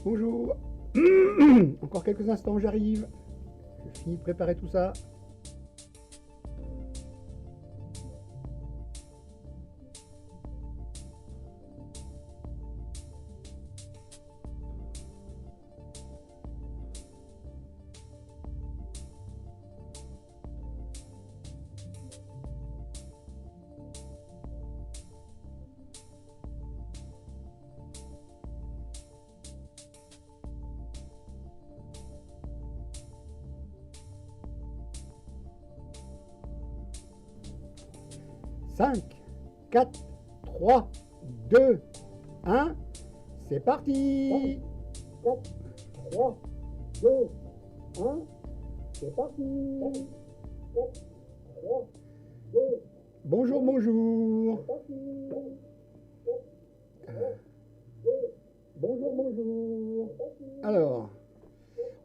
Bonjour. Encore quelques instants, j'arrive. Je finis de préparer tout ça. Cinq, 4, 3, 2, 1. C'est parti. 4, 3, 2, 1. C'est parti. 4, 3, 2. Bonjour, bonjour. Bonjour, bonjour. Alors,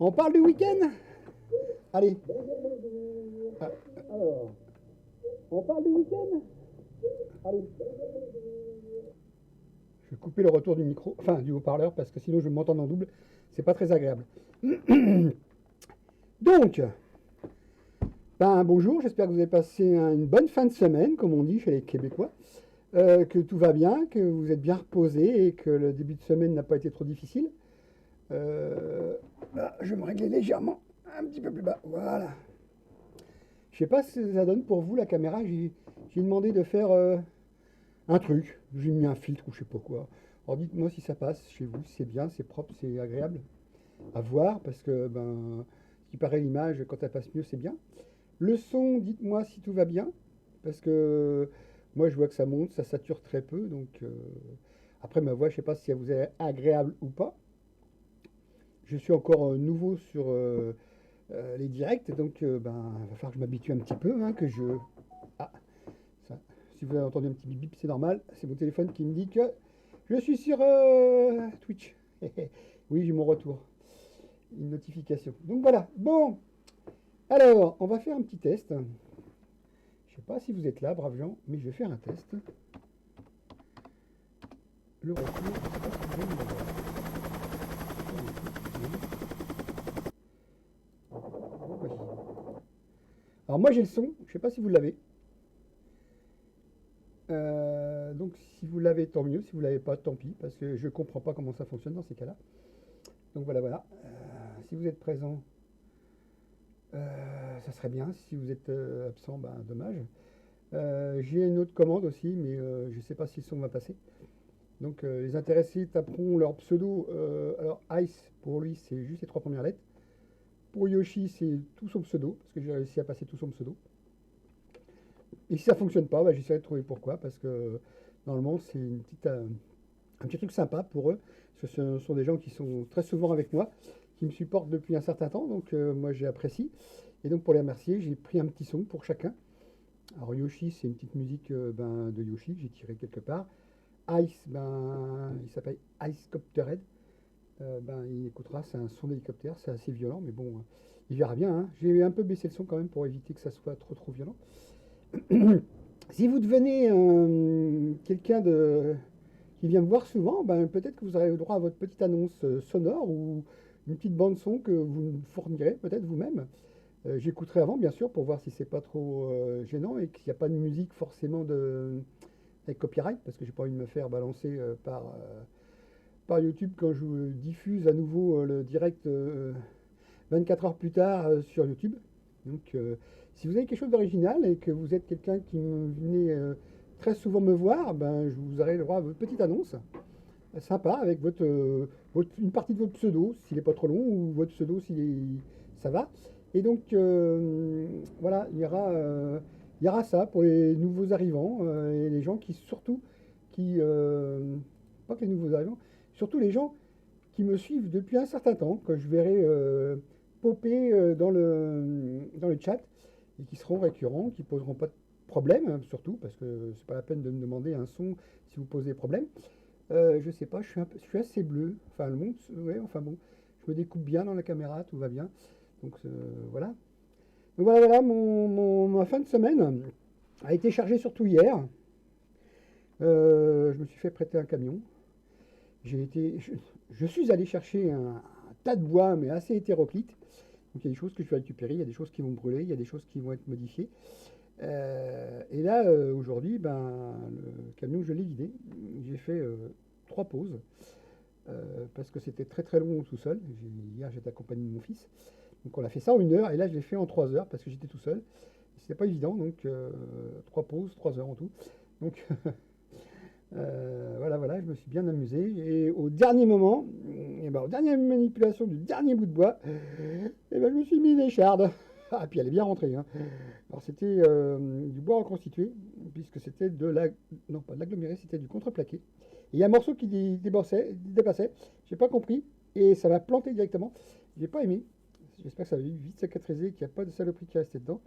on parle du week-end? Allez. Alors, on parle du week-end? Allez. Je vais couper le retour du micro, enfin du haut-parleur, parce que sinon je m'entends en double. C'est pas très agréable. Donc, bonjour, j'espère que vous avez passé une bonne fin de semaine, comme on dit chez les Québécois. Que tout va bien, que vous êtes bien reposé et que le début de semaine n'a pas été trop difficile. Je vais me régler légèrement, un petit peu plus bas, voilà. Je sais pas ce que ça donne pour vous la caméra, j'ai demandé de faire un truc, j'ai mis un filtre ou je sais pas quoi. Alors dites-moi si ça passe chez vous, si c'est bien, c'est propre, c'est agréable à voir, parce que ce qui paraît l'image, quand elle passe mieux, c'est bien. Le son, dites-moi si tout va bien, parce que moi je vois que ça monte, ça sature très peu, donc après ma voix, je sais pas si elle vous est agréable ou pas. Je suis encore nouveau sur les directs, donc il va falloir que je m'habitue un petit peu, hein, que je... Ah, ça, si vous avez entendu un petit bip bip, c'est normal, c'est mon téléphone qui me dit que je suis sur Twitch. Oui, j'ai mon retour, une notification. Donc voilà, bon, alors, on va faire un petit test. Je sais pas si vous êtes là, braves gens, mais je vais faire un test. Le retour, je sais pas si vous allez l'avoir. Alors moi j'ai le son, je sais pas si vous l'avez. Donc si vous l'avez, tant mieux. Si vous l'avez pas, tant pis, parce que je comprends pas comment ça fonctionne dans ces cas-là. Donc voilà, voilà. Si vous êtes présent, ça serait bien. Si vous êtes absent, dommage. J'ai une autre commande aussi, mais je sais pas si le son va passer. Donc les intéressés taperont leur pseudo. Alors Ice, pour lui, c'est juste les 3 premières lettres. Pour Yoshi, c'est tout son pseudo, parce que j'ai réussi à passer tout son pseudo. Et si ça fonctionne pas, j'essaierai de trouver pourquoi, parce que normalement c'est un petit truc sympa pour eux, parce que ce sont des gens qui sont très souvent avec moi, qui me supportent depuis un certain temps, donc moi j'apprécie. Et donc pour les remercier, j'ai pris un petit son pour chacun. Alors Yoshi, c'est une petite musique de Yoshi que j'ai tiré quelque part. Ice, il s'appelle Ice Copterhead. Il écoutera, c'est un son d'hélicoptère, c'est assez violent, mais bon, il verra bien, hein. J'ai un peu baissé le son quand même pour éviter que ça soit trop violent. Si vous devenez quelqu'un qui vient me voir souvent, peut-être que vous aurez le droit à votre petite annonce sonore ou une petite bande son que vous me fournirez peut-être vous-même. J'écouterai avant, bien sûr, pour voir si c'est pas trop gênant et qu'il n'y a pas de musique forcément avec copyright, parce que j'ai pas envie de me faire balancer par YouTube quand je diffuse à nouveau le direct 24 heures plus tard sur YouTube. Donc, si vous avez quelque chose d'original et que vous êtes quelqu'un qui venez très souvent me voir, je vous aurai le droit à votre petite annonce sympa avec une partie de votre pseudo, s'il n'est pas trop long, ou votre pseudo, ça va. Et donc, voilà, il y aura ça pour les nouveaux arrivants et les gens pas que les nouveaux arrivants, surtout les gens qui me suivent depuis un certain temps, que je verrai popper dans le chat et qui seront récurrents, qui poseront pas de problème, hein, surtout, parce que c'est pas la peine de me demander un son si vous posez problème. Je sais pas, je suis assez bleu. Enfin, le monde, ouais, enfin bon, je me découpe bien dans la caméra, tout va bien. Donc voilà. Donc voilà, ma fin de semaine a été chargée surtout hier. Je me suis fait prêter un camion. je suis allé chercher un tas de bois, mais assez hétéroclite. Donc il y a des choses que je vais récupérer, il y a des choses qui vont brûler, il y a des choses qui vont être modifiées. Et là, aujourd'hui, ben, le camion, je l'ai vidé. J'ai fait 3 pauses parce que c'était très très long tout seul. Hier, j'étais accompagné de mon fils. Donc on a fait ça en 1 heure et là, je l'ai fait en 3 heures parce que j'étais tout seul. C'était pas évident, donc 3 pauses, 3 heures en tout. Donc voilà, voilà, je me suis bien amusé. Et au dernier moment, et ben, aux dernières manipulations du dernier bout de bois, et ben, je me suis mis une écharde. Ah, puis elle est bien rentrée, hein. Alors c'était du bois reconstitué, puisque c'était de la... Non, pas de l'aggloméré, c'était du contreplaqué. Et il y a un morceau qui dépassait, j'ai pas compris, et ça m'a planté directement. J'ai pas aimé. J'espère que ça va vite cicatriser, qu'il n'y a pas de saloperie qui est restée dedans.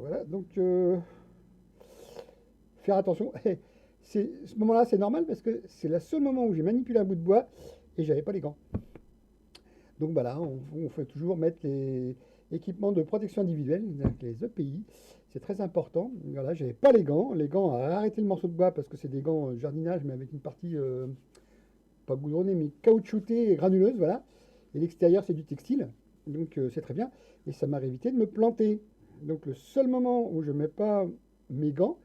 Voilà, donc faire attention. Ce moment-là, c'est normal parce que c'est le seul moment où j'ai manipulé un bout de bois et j'avais pas les gants. Donc voilà, on fait toujours mettre les équipements de protection individuelle, donc les EPI. C'est très important. Voilà, j'avais pas les gants. Les gants à arrêter le morceau de bois parce que c'est des gants jardinage, mais avec une partie pas goudronnée, mais caoutchoutée et granuleuse. Voilà. Et l'extérieur, c'est du textile. Donc c'est très bien. Et ça m'a évité de me planter. Donc le seul moment où je mets pas mes gants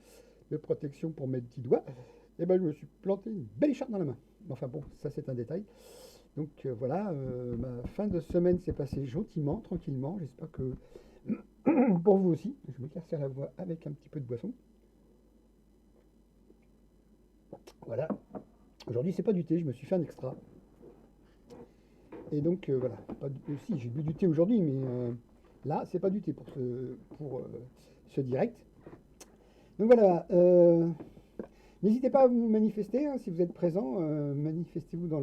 de protection pour mes petits doigts, et ben, je me suis planté une belle écharpe dans la main. Enfin bon, ça c'est un détail. Donc voilà, ma fin de semaine s'est passée gentiment, tranquillement. J'espère que pour vous aussi. Je vais m'éclaircir la voix avec un petit peu de boisson. Voilà. Aujourd'hui, c'est pas du thé, je me suis fait un extra. Et donc voilà. Si, j'ai bu du thé aujourd'hui, mais là, c'est pas du thé pour ce direct. Donc voilà. N'hésitez pas à vous manifester, hein, si vous êtes présent. Manifestez-vous dans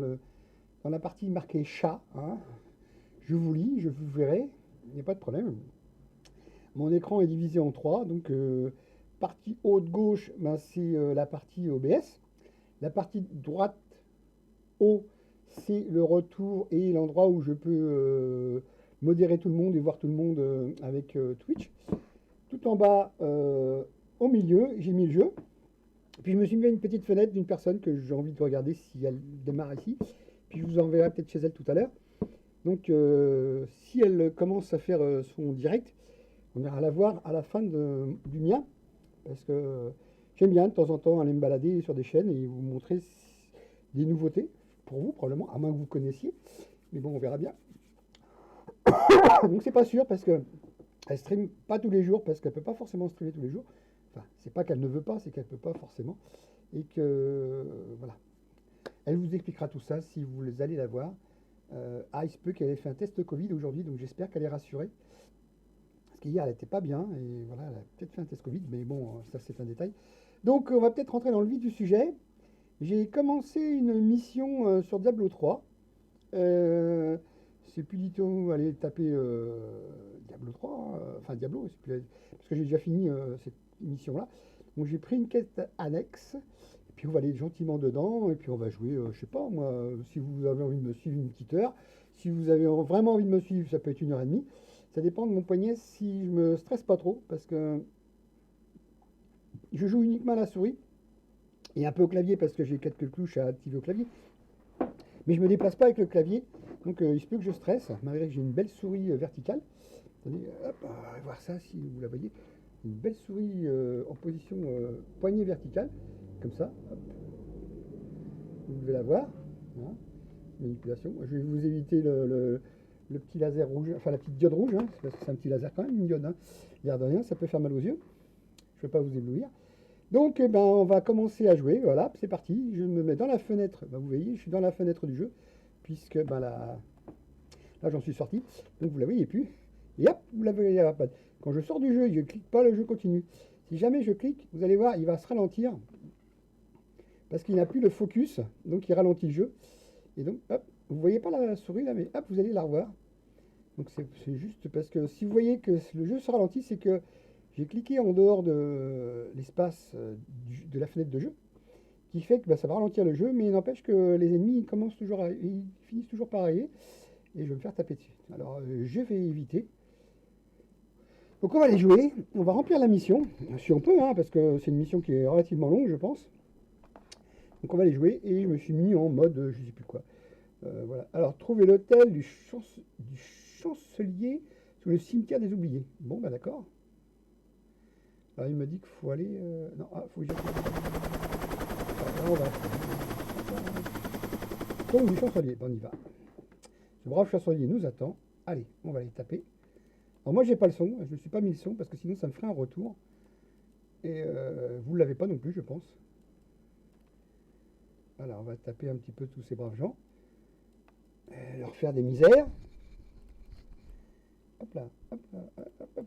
la partie marquée chat. Hein. Je vous lis, je vous verrai. Il n'y a pas de problème. Mon écran est divisé en 3. Donc, partie haute gauche, ben, c'est la partie OBS. La partie droite haut, c'est le retour et l'endroit où je peux modérer tout le monde et voir tout le monde avec Twitch. Tout en bas, au milieu, j'ai mis le jeu. Puis je me suis mis à une petite fenêtre d'une personne que j'ai envie de regarder si elle démarre ici. Puis je vous enverrai peut-être chez elle tout à l'heure. Donc si elle commence à faire son direct, on ira la voir à la fin du mien. Parce que j'aime bien de temps en temps aller me balader sur des chaînes et vous montrer des nouveautés. Pour vous probablement, à moins que vous connaissiez. Mais bon, on verra bien. Donc c'est pas sûr parce que elle stream pas tous les jours parce qu'elle peut pas forcément streamer tous les jours. Enfin, c'est pas qu'elle ne veut pas, c'est qu'elle peut pas forcément. Et que voilà. Elle vous expliquera tout ça si vous allez la voir. Il se peut qu'elle ait fait un test Covid aujourd'hui, donc j'espère qu'elle est rassurée. Parce qu'hier, elle n'était pas bien, et voilà, elle a peut-être fait un test Covid, mais bon, ça c'est un détail. Donc on va peut-être rentrer dans le vif du sujet. J'ai commencé une mission sur Diablo 3. C'est plus du tout aller taper Diablo 3, enfin Diablo, parce que j'ai déjà fini cette mission-là. Donc j'ai pris une quête annexe. Puis on va aller gentiment dedans, et puis on va jouer, je sais pas moi, si vous avez envie de me suivre une petite heure, si vous avez vraiment envie de me suivre, ça peut être 1 heure et demie. Ça dépend de mon poignet si je me stresse pas trop, parce que je joue uniquement à la souris, et un peu au clavier, parce que j'ai quelques touches à activer au clavier. Mais je me déplace pas avec le clavier, donc il se peut que je stresse, malgré que j'ai une belle souris verticale. Attendez, hop, on va voir ça si vous la voyez. Une belle souris en position poignet vertical, comme ça. Hop. Vous devez la voir. Hein. Manipulation. Je vais vous éviter le petit laser rouge, enfin la petite diode rouge, hein, parce que c'est un petit laser quand même, une diode. Hein. L'air de rien, ça peut faire mal aux yeux. Je ne vais pas vous éblouir. Donc, eh ben, on va commencer à jouer. Voilà, c'est parti. Je me mets dans la fenêtre. Ben, vous voyez, je suis dans la fenêtre du jeu, puisque ben, là j'en suis sorti. Donc, vous la voyez plus. Et hop, vous la voyez pas. Quand je sors du jeu, je ne clique pas, le jeu continue. Si jamais je clique, vous allez voir, il va se ralentir. Parce qu'il n'a plus le focus, donc il ralentit le jeu. Et donc, hop, vous voyez pas la souris là, mais hop, vous allez la revoir. Donc c'est juste parce que si vous voyez que le jeu se ralentit, c'est que j'ai cliqué en dehors de l'espace de la fenêtre de jeu, qui fait que bah, ça va ralentir le jeu, mais il n'empêche que les ennemis ils finissent toujours par arriver, et je vais me faire taper dessus. Alors je vais éviter. Donc on va aller jouer, on va remplir la mission, si on peut, hein, parce que c'est une mission qui est relativement longue, je pense. Donc on va les jouer et je me suis mis en mode je sais plus quoi. Voilà. Alors trouver l'hôtel du chancelier sous le cimetière des oubliés. Bon bah d'accord. Alors il me dit qu'il faut aller. Non, faut que j'aille. Alors, on va. Tombe du chancelier. Bon, on y va. Ce brave chancelier nous attend. Allez, on va aller taper. Alors moi j'ai pas le son, je ne suis pas mis le son parce que sinon ça me ferait un retour. Et vous ne l'avez pas non plus je pense. Voilà, on va taper un petit peu tous ces braves gens. Leur faire des misères. Hop là, hop là, hop, hop.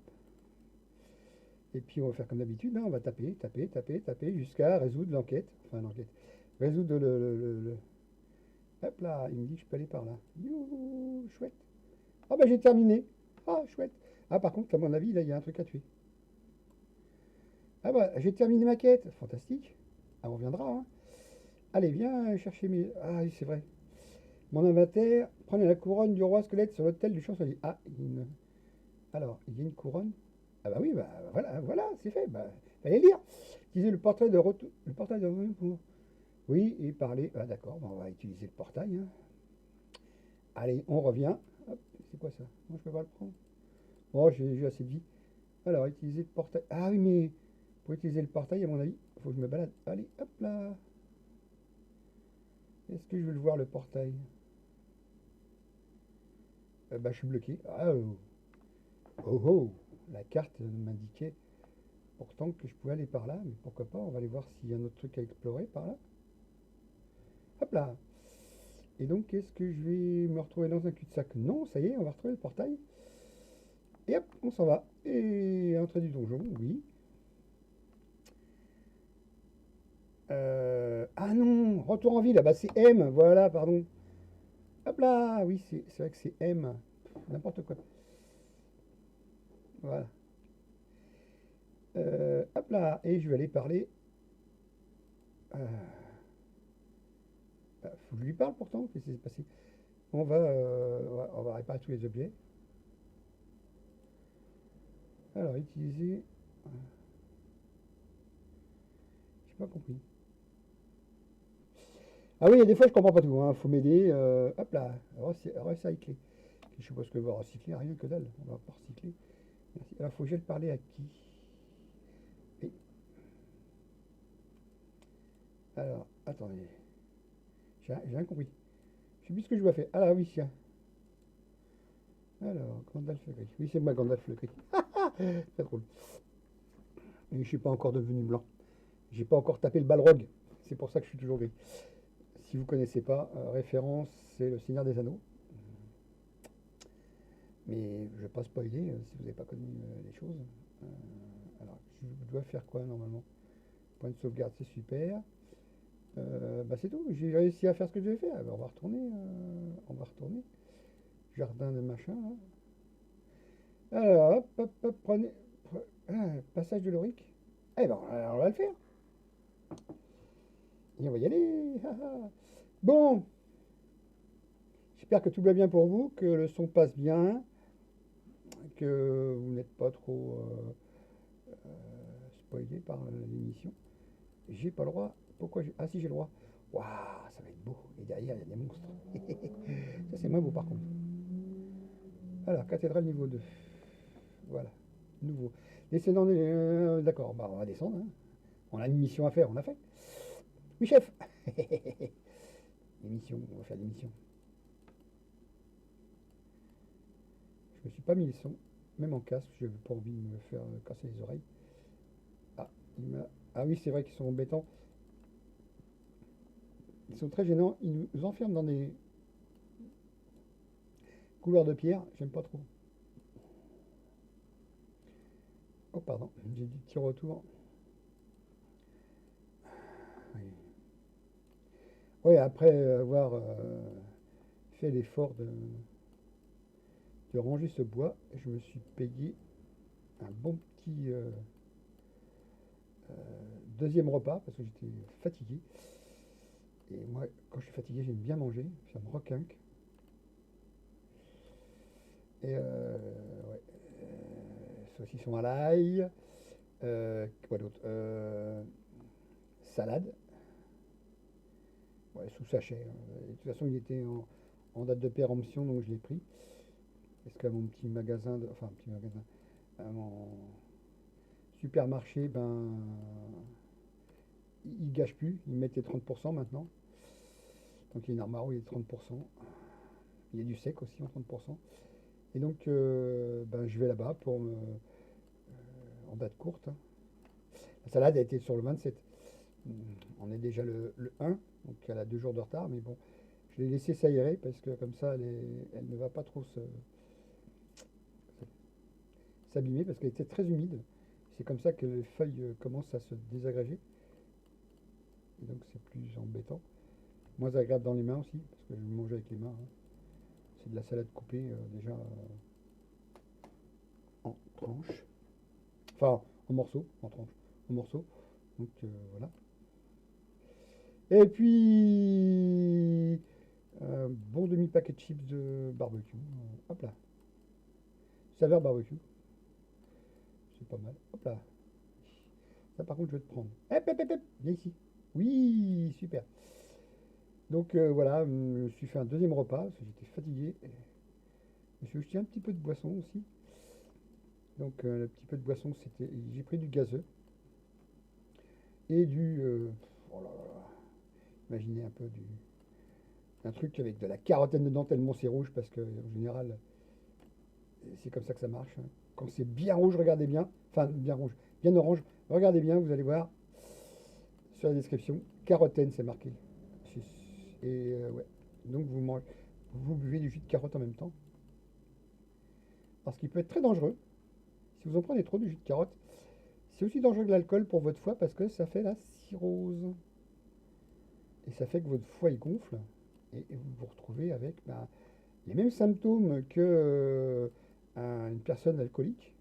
Et puis on va faire comme d'habitude, hein, on va taper, taper, taper, taper jusqu'à résoudre l'enquête. Enfin l'enquête. Résoudre le. Hop là, il me dit que je peux aller par là. Youhou, chouette. Ah bah j'ai terminé. Ah chouette. Ah par contre à mon avis là il y a un truc à tuer. Ah bah j'ai terminé ma quête. Fantastique. Ah on reviendra. Hein. Allez viens chercher mes. Ah oui c'est vrai. Mon inventaire. Prenez la couronne du roi squelette sur l'autel du chancelier. Ah il y a une. Alors il y a une couronne. Ah bah oui bah voilà voilà c'est fait. Bah fallait lire. Utiliser le portail de retour. Le portail de pour. Oui et parler. Ah d'accord. Bah, on va utiliser le portail. Hein. Allez on revient. Hop c'est quoi ça? Moi je peux pas le prendre. Oh j'ai assez de vie. Alors, utiliser le portail. Ah oui, mais pour utiliser le portail, à mon avis, il faut que je me balade. Allez, hop là. Est-ce que je veux le voir, le portail? Bah, je suis bloqué. Ah, oh, oh, oh. La carte m'indiquait pourtant que je pouvais aller par là, mais pourquoi pas? On va aller voir s'il y a un autre truc à explorer par là. Hop là. Et donc, est-ce que je vais me retrouver dans un cul-de-sac? Non, ça y est, on va retrouver le portail. Et hop, on s'en va. Et entrée du donjon, oui. Ah non, retour en ville, ah bah c'est M, voilà, pardon. Hop là, oui, c'est vrai que c'est M. N'importe quoi. Voilà. Hop là, et je vais aller parler. Euh, faut que je lui parle pourtant. Qu'est-ce qui s'est passé? On va réparer tous les objets. Alors, utiliser. J'ai pas compris. Ah oui, il y a des fois je comprends pas tout. Hein. Faut m'aider. Hop là, recycler. Je suppose que va recycler, rien que dalle. On va pas recycler. Merci. Alors, faut que j'aille parler à qui? Et, alors, attendez. J'ai rien compris. Je sais plus ce que je dois faire. Ah là, oui, tiens. Alors, Gandalf le Gris. Oui, c'est moi, Gandalf le Gris. Très drôle. Et je ne suis pas encore devenu blanc. J'ai pas encore tapé le balrog. C'est pour ça que je suis toujours gris. Si vous ne connaissez pas, référence, c'est le Seigneur des Anneaux. Mais je ne vais pas spoiler si vous n'avez pas connu les choses. Euh, alors, je dois faire quoi normalement? Point de sauvegarde, c'est super. Bah c'est tout. J'ai réussi à faire ce que je devais faire. On va retourner. On va retourner. Jardin de machin. Là. Alors, hop, hop, hop, prenez. Passage de l'Auric. Eh ben, on va le faire. Et on va y aller. Bon, j'espère que tout va bien pour vous, que le son passe bien, que vous n'êtes pas trop spoilé par l'émission. J'ai pas le droit. Pourquoi Ah si j'ai le droit. Waouh, ça va être beau. Et derrière, il y a des monstres. Ça c'est moins beau par contre. Alors, cathédrale niveau 2. Voilà. Nouveau. Descendant. D'accord, bah on va descendre. Hein. On a une mission à faire, on a fait. Oui, chef. L'émission, on va faire l'émission. Je me suis pas mis le son, même en casque, je n'avais pas envie de me faire casser les oreilles. Ah, ah oui, c'est vrai qu'ils sont embêtants. Ils sont très gênants. Ils nous enferment dans des couloirs de pierre. J'aime pas trop. Oh, pardon, j'ai du petit retour. Oui, ouais, après avoir fait l'effort de ranger ce bois, je me suis payé un bon petit euh, deuxième repas parce que j'étais fatigué. Et moi, quand je suis fatigué, j'aime bien manger. Ça me requinque. Et ouais. Saucisson à l'ail. Quoi d'autre? Salade. Ouais, sous sachet, hein. Et de toute façon, il était en date de péremption, donc je l'ai pris. Parce qu'à mon petit magasin, enfin, un petit magasin, à mon supermarché, ben, il gâche plus. Ils mettent les 30% maintenant. Donc il y a une armoire où il y a 30%. Il y a du sec aussi en 30%. Et donc, ben, je vais là-bas en date courte, hein. La salade a été sur le 27. On est déjà le 1, donc elle a 2 jours de retard, mais bon, je l'ai laissé s'aérer parce que comme ça, elle ne va pas trop s'abîmer parce qu'elle était très humide. C'est comme ça que les feuilles commencent à se désagréger. Et donc c'est plus embêtant. Moins agréable dans les mains aussi, parce que je mange avec les mains, hein. C'est de la salade coupée déjà en tranches. Enfin, en morceaux, en tranches, en morceaux. Donc voilà. Et puis, un bon demi-paquet de chips de barbecue. Hop là. Saveur barbecue. C'est pas mal. Hop là. Ça, par contre, je vais te prendre. Hop, hop, hop, hop. Viens ici. Oui, super. Donc voilà, je me suis fait un deuxième repas parce que j'étais fatigué. Je me suis acheté un petit peu de boisson aussi. Donc le petit peu de boisson, c'était, j'ai pris du gazeux et oh là là là, imaginez un peu un truc avec de la carotène dedans tellement c'est rouge parce que en général c'est comme ça que ça marche, hein. Quand c'est bien rouge, regardez bien, enfin bien rouge, bien orange, regardez bien, vous allez voir sur la description, carotène c'est marqué. Et ouais, donc vous buvez du jus de carotte en même temps, parce qu'il peut être très dangereux. Si vous en prenez trop du jus de carotte, c'est aussi dangereux que l'alcool pour votre foie parce que ça fait la cirrhose. Et ça fait que votre foie il gonfle et vous vous retrouvez avec ben, les mêmes symptômes que une personne alcoolique.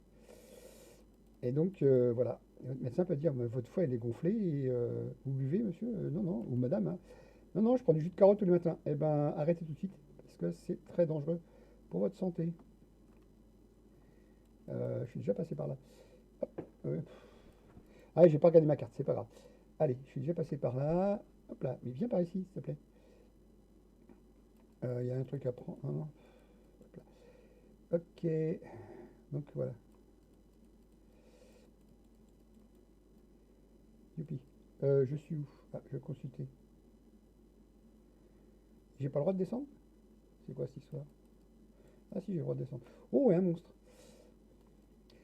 Et donc voilà, et votre médecin peut dire ben, votre foie il est gonflé et vous buvez monsieur. Non, non, ou madame, hein. Non, non, je prends du jus de carotte tous les matins. Eh ben arrêtez tout de suite parce que c'est très dangereux pour votre santé. Je suis déjà passé par là. Hop, ah, j'ai pas regardé ma carte, c'est pas grave. Allez, je suis déjà passé par là. Hop là, mais viens par ici, s'il te plaît. Il y a un truc à prendre. Non, non. Hop là. Ok. Donc voilà. Youpi. Je suis où? Ah, je vais consulter. J'ai pas le droit de descendre? C'est quoi cette histoire? Ah si, j'ai le droit de descendre. Oh, et un monstre.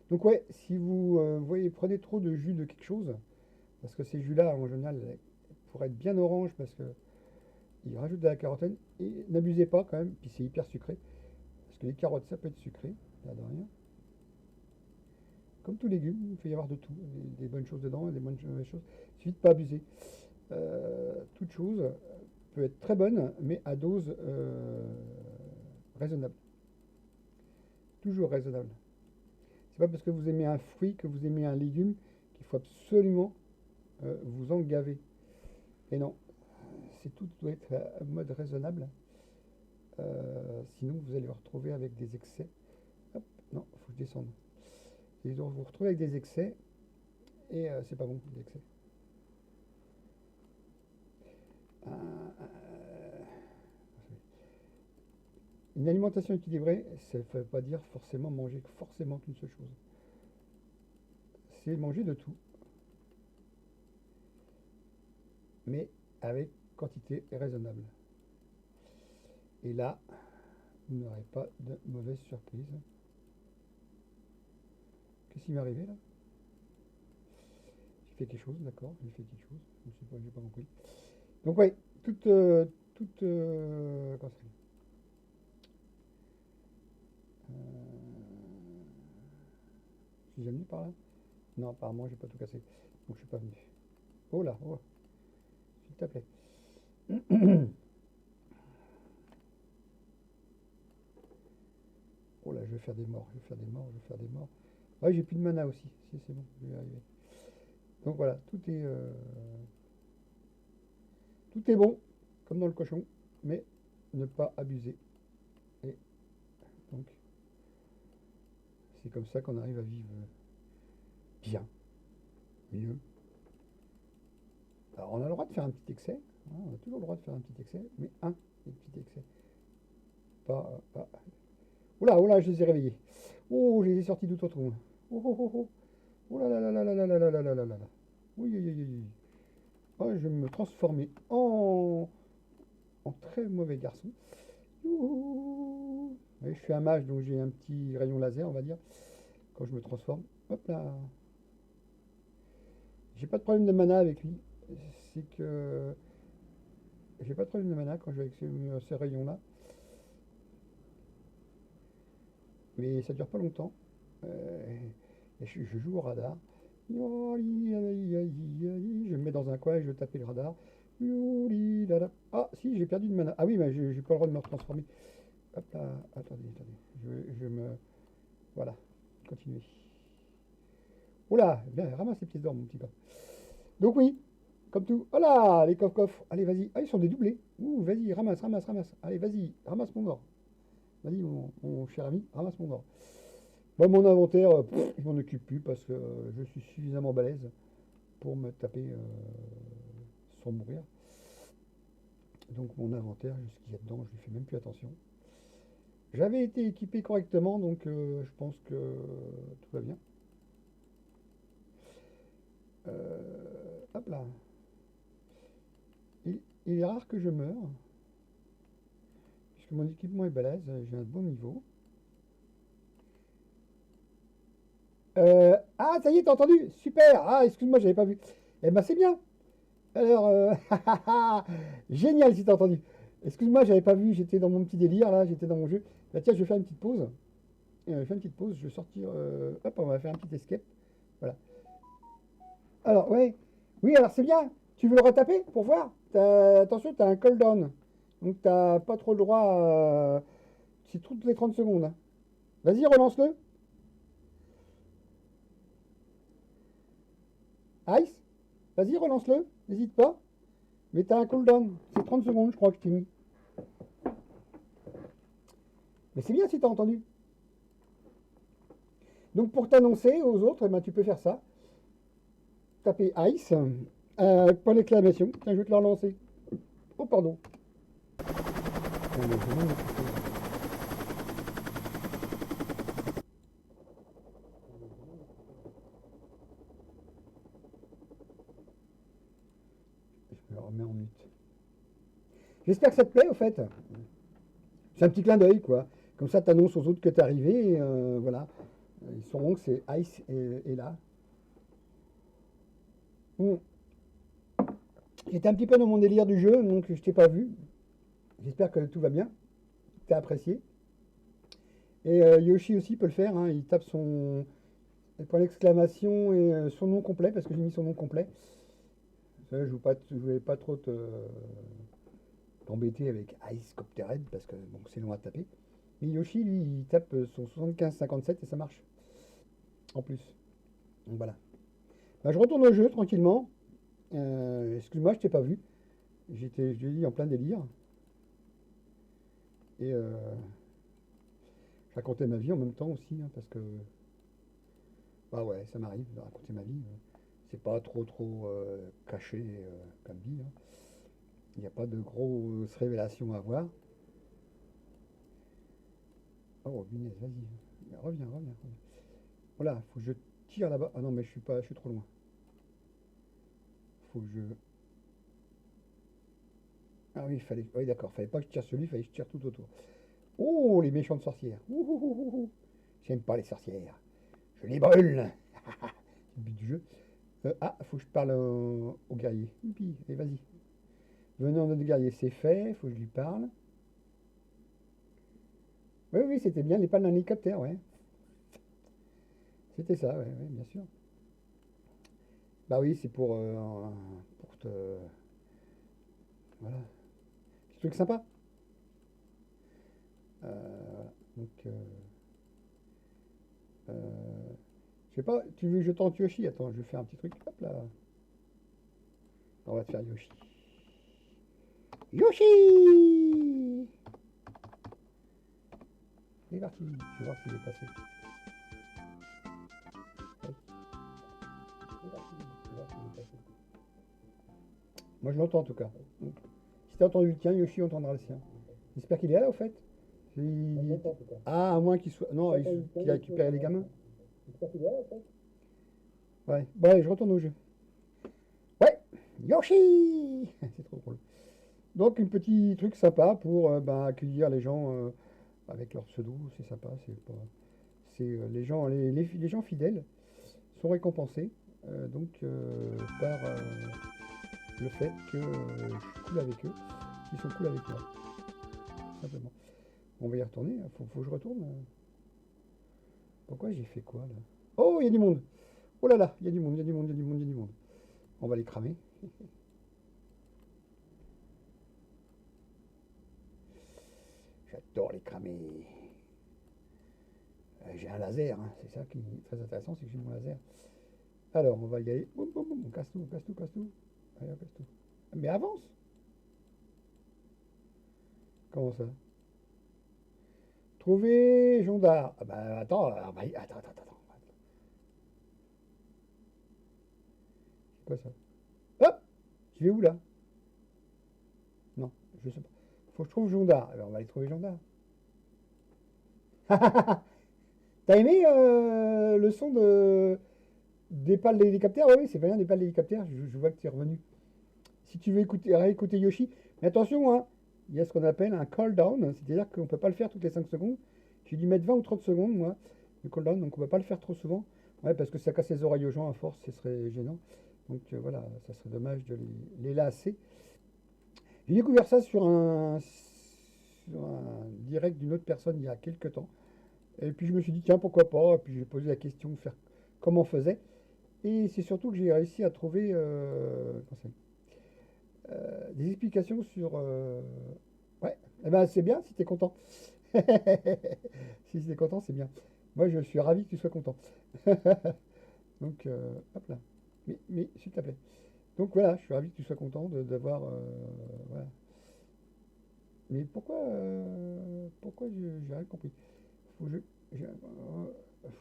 Donc ouais, si vous voyez, prenez trop de jus de quelque chose, parce que ces jus-là, en général, pour être bien orange, parce que ils rajoutent de la carotène, et n'abusez pas quand même, puis c'est hyper sucré, parce que les carottes, ça peut être sucré, là de rien. Comme tout légume, il peut y avoir de tout, des bonnes choses dedans et des bonnes mauvaises choses. Il suffit de pas abuser. Toute chose peut être très bonne, mais à dose raisonnable. Toujours raisonnable. C'est pas parce que vous aimez un fruit que vous aimez un légume qu'il faut absolument vous en gaver. Et non, c'est tout doit être à mode raisonnable. Sinon, vous allez vous retrouver avec des excès. Hop, non, il faut que je descende. Et donc, vous vous retrouvez avec des excès et c'est pas bon, les excès. Euh, une alimentation équilibrée, ça ne veut pas dire forcément manger forcément qu'une seule chose. C'est manger de tout, mais avec quantité raisonnable. Et là, vous n'aurez pas de mauvaise surprise. Qu'est-ce qui m'est arrivé là? J'ai fait quelque chose, d'accord, j'ai fait quelque chose. Je ne sais pas, j'ai pas compris. Donc ouais, comment ça s'appelle je suis déjà venu par là? Non, apparemment, j'ai pas tout cassé. Donc je suis pas venu. Oh là, oh, s'il te plaît. Oh là, je vais faire des morts, je vais faire des morts, je vais faire des morts. Ouais, j'ai plus de mana aussi. Si, c'est bon, je vais y arriver. Donc voilà, tout est bon, comme dans le cochon, mais ne pas abuser. Et donc, c'est comme ça qu'on arrive à vivre bien, mieux. Alors, on a le droit de faire un petit excès, Ah, on a toujours le droit de faire un petit excès, mais un petit excès. Pas, pas. Oula, oula, je les ai réveillés. Oh, je les ai sortis tout autour. Oh, oh, oh, oh. Oh là là là là là là là là là là là là là. Oui, oui, oui, oui. Oh, je vais me transformer en très mauvais garçon. Youhou. Oui, je suis un mage, donc j'ai un petit rayon laser, on va dire, quand je me transforme. Hop là. J'ai pas de problème de mana avec lui. C'est que j'ai pas de problème de mana quand je vais avec ces rayons-là. Mais ça dure pas longtemps. Et je joue au radar. Je me mets dans un coin et je veux taper le radar. Ah, si, j'ai perdu de mana. Ah oui, mais j'ai pas le droit de me transformer. Hop là, attendez, attendez. Je me. Voilà, continuez. Oula, bien, ramasse les pièces d'or, mon petit gars. Donc oui, comme tout. Oh là, les coffres-coffres. Allez, vas-y. Ah, ils sont dédoublés. Ouh, vas-y, ramasse, ramasse, ramasse. Allez, vas-y, ramasse mon or. Vas-y, mon cher ami, ramasse mon or. Moi, mon inventaire, je m'en occupe plus parce que je suis suffisamment balèze pour me taper sans mourir. Donc mon inventaire, ce qu'il y a dedans, je lui fais même plus attention. J'avais été équipé correctement, donc je pense que tout va bien. Hop là. Il est rare que je meure, puisque mon équipement est balèze, j'ai un bon niveau. Ah, ça y est, t'as entendu? Super! Ah, excuse-moi, j'avais pas vu. Eh ben, c'est bien. Alors, génial si t'as entendu. Excuse-moi, j'avais pas vu, j'étais dans mon petit délire là, j'étais dans mon jeu. Bah tiens, je vais faire une petite pause. Je fais une petite pause, je vais sortir. Hop, on va faire un petit escape. Voilà. Alors, ouais. Oui, alors c'est bien. Tu veux le retaper pour voir? Attention, t'as un cooldown. Donc t'as pas trop le droit à. C'est toutes les 30 secondes, hein. Vas-y, relance-le. Ice, vas-y, relance-le. N'hésite pas. Mais t'as un cooldown. C'est 30 secondes, je crois que je t'ai mis. Mais c'est bien si t'as entendu. Donc pour t'annoncer aux autres, eh ben, tu peux faire ça. Taper Ice, point d'exclamation. Tiens, je vais te le relancer. Oh, pardon. Je me remets en mute. J'espère que ça te plaît, au fait. C'est un petit clin d'œil, quoi. Comme ça, t'annonces aux autres que t'es arrivé. Et, voilà. Ils sauront que c'est Ice est là. Bon. J'étais un petit peu dans mon délire du jeu, donc je t'ai pas vu. J'espère que tout va bien. T'as apprécié. Et Yoshi aussi peut le faire, hein. Il tape son point d'exclamation et son nom complet, parce que j'ai mis son nom complet. Ça, je voulais pas trop t'embêter avec Ice Coptered, parce que bon, c'est long à taper. Mais Yoshi, lui, il tape son 75-57 et ça marche. En plus. Donc voilà. Bah, je retourne au jeu tranquillement. Excuse-moi, je t'ai pas vu. J'étais, je l'ai dit, en plein délire. Et je racontais ma vie en même temps aussi, hein, parce que bah ouais, ça m'arrive de raconter ma vie. C'est pas trop caché comme vie, hein. Il n'y a pas de grosses révélations à avoir. Oh, punaise, vas-y. Reviens, reviens, reviens. Voilà, faut que je tire là-bas. Ah non, mais je suis pas, je suis trop loin. Faut que je. Ah oui, fallait. Oui, d'accord. Fallait pas que je tire celui, fallait que je tire tout autour. Oh, les méchantes sorcières. Ouh, ouh, ouh, ouh. J'aime pas les sorcières. Je les brûle. C'est le but du jeu. Faut que je parle au guerrier. Youpi, allez, vas-y. Venant notre guerrier, c'est fait. Faut que je lui parle. Oui, oui, c'était bien les palmes d'un hélicoptère, ouais. C'était ça, ouais, ouais, bien sûr. Bah oui, c'est pour te. Voilà. Petit truc sympa. Voilà. Donc, euh, je sais pas, tu veux que je tente Yoshi? Attends, je vais faire un petit truc. Hop là. On va te faire Yoshi. Yoshi! C'est parti. Je vais voir s'il est passé. Ouais, c'est parti. Je vais voir s'il est passé. Moi, je l'entends en tout cas. Donc, si tu as entendu le tien, Yoshi entendra le sien. J'espère qu'il est là, au fait. Ah, à moins qu'il soit. Non, qu'il a récupéré les gamins. Ouais, bon, allez, je retourne au jeu. Ouais, Yoshi c'est trop drôle. Donc, un petit truc sympa pour ben, accueillir les gens avec leur pseudo. C'est sympa. C'est pas... c'est les gens, les gens fidèles sont récompensés donc par le fait que je suis cool avec eux, qu'ils sont cool avec moi, tout simplement. On va y retourner. Faut que je retourne. Pourquoi j'ai fait quoi là? Oh, il y a du monde. Oh là là, il y a du monde, il y a du monde, il y a du monde, il y a du monde. On va les cramer. J'adore les cramer. J'ai un laser, hein. C'est ça qui est très intéressant, c'est que j'ai mon laser. Alors, on va y aller. Boum, boum, boum. On casse tout, on casse tout, on casse tout. Allez, on casse tout. Mais avance. Comment ça? Trouver Jondar. Ah bah attends, attends. C'est quoi ça? Hop! Je vais où là? Non, je sais pas. Faut que je trouve Jondar. Alors on va aller trouver Jondar. T'as aimé le son des pales d'hélicoptère? Oui, c'est pas bien des pales d'hélicoptère. Je vois que tu es revenu. Si tu veux réécouter Yoshi, mais attention, hein, il y a ce qu'on appelle un call down, c'est-à-dire qu'on ne peut pas le faire toutes les 5 secondes. J'ai dû mettre 20 ou 30 secondes, moi, le call down, donc on ne peut pas le faire trop souvent. Ouais, parce que ça casse les oreilles aux gens à force, ce serait gênant. Donc voilà, ça serait dommage de les lasser. J'ai découvert ça sur un direct d'une autre personne il y a quelques temps. Et puis je me suis dit, tiens, pourquoi pas? Et puis j'ai posé la question, faire comment on faisait. Et c'est surtout que j'ai réussi à trouver des explications sur. Ouais, eh ben, c'est bien si tu es content. Si tu es content, c'est bien. Moi, je suis ravi que tu sois content. Donc, hop là. Mais s'il te plaît. Donc voilà, je suis ravi que tu sois content d'avoir. Voilà. Mais pourquoi j'ai rien compris. Faut, je-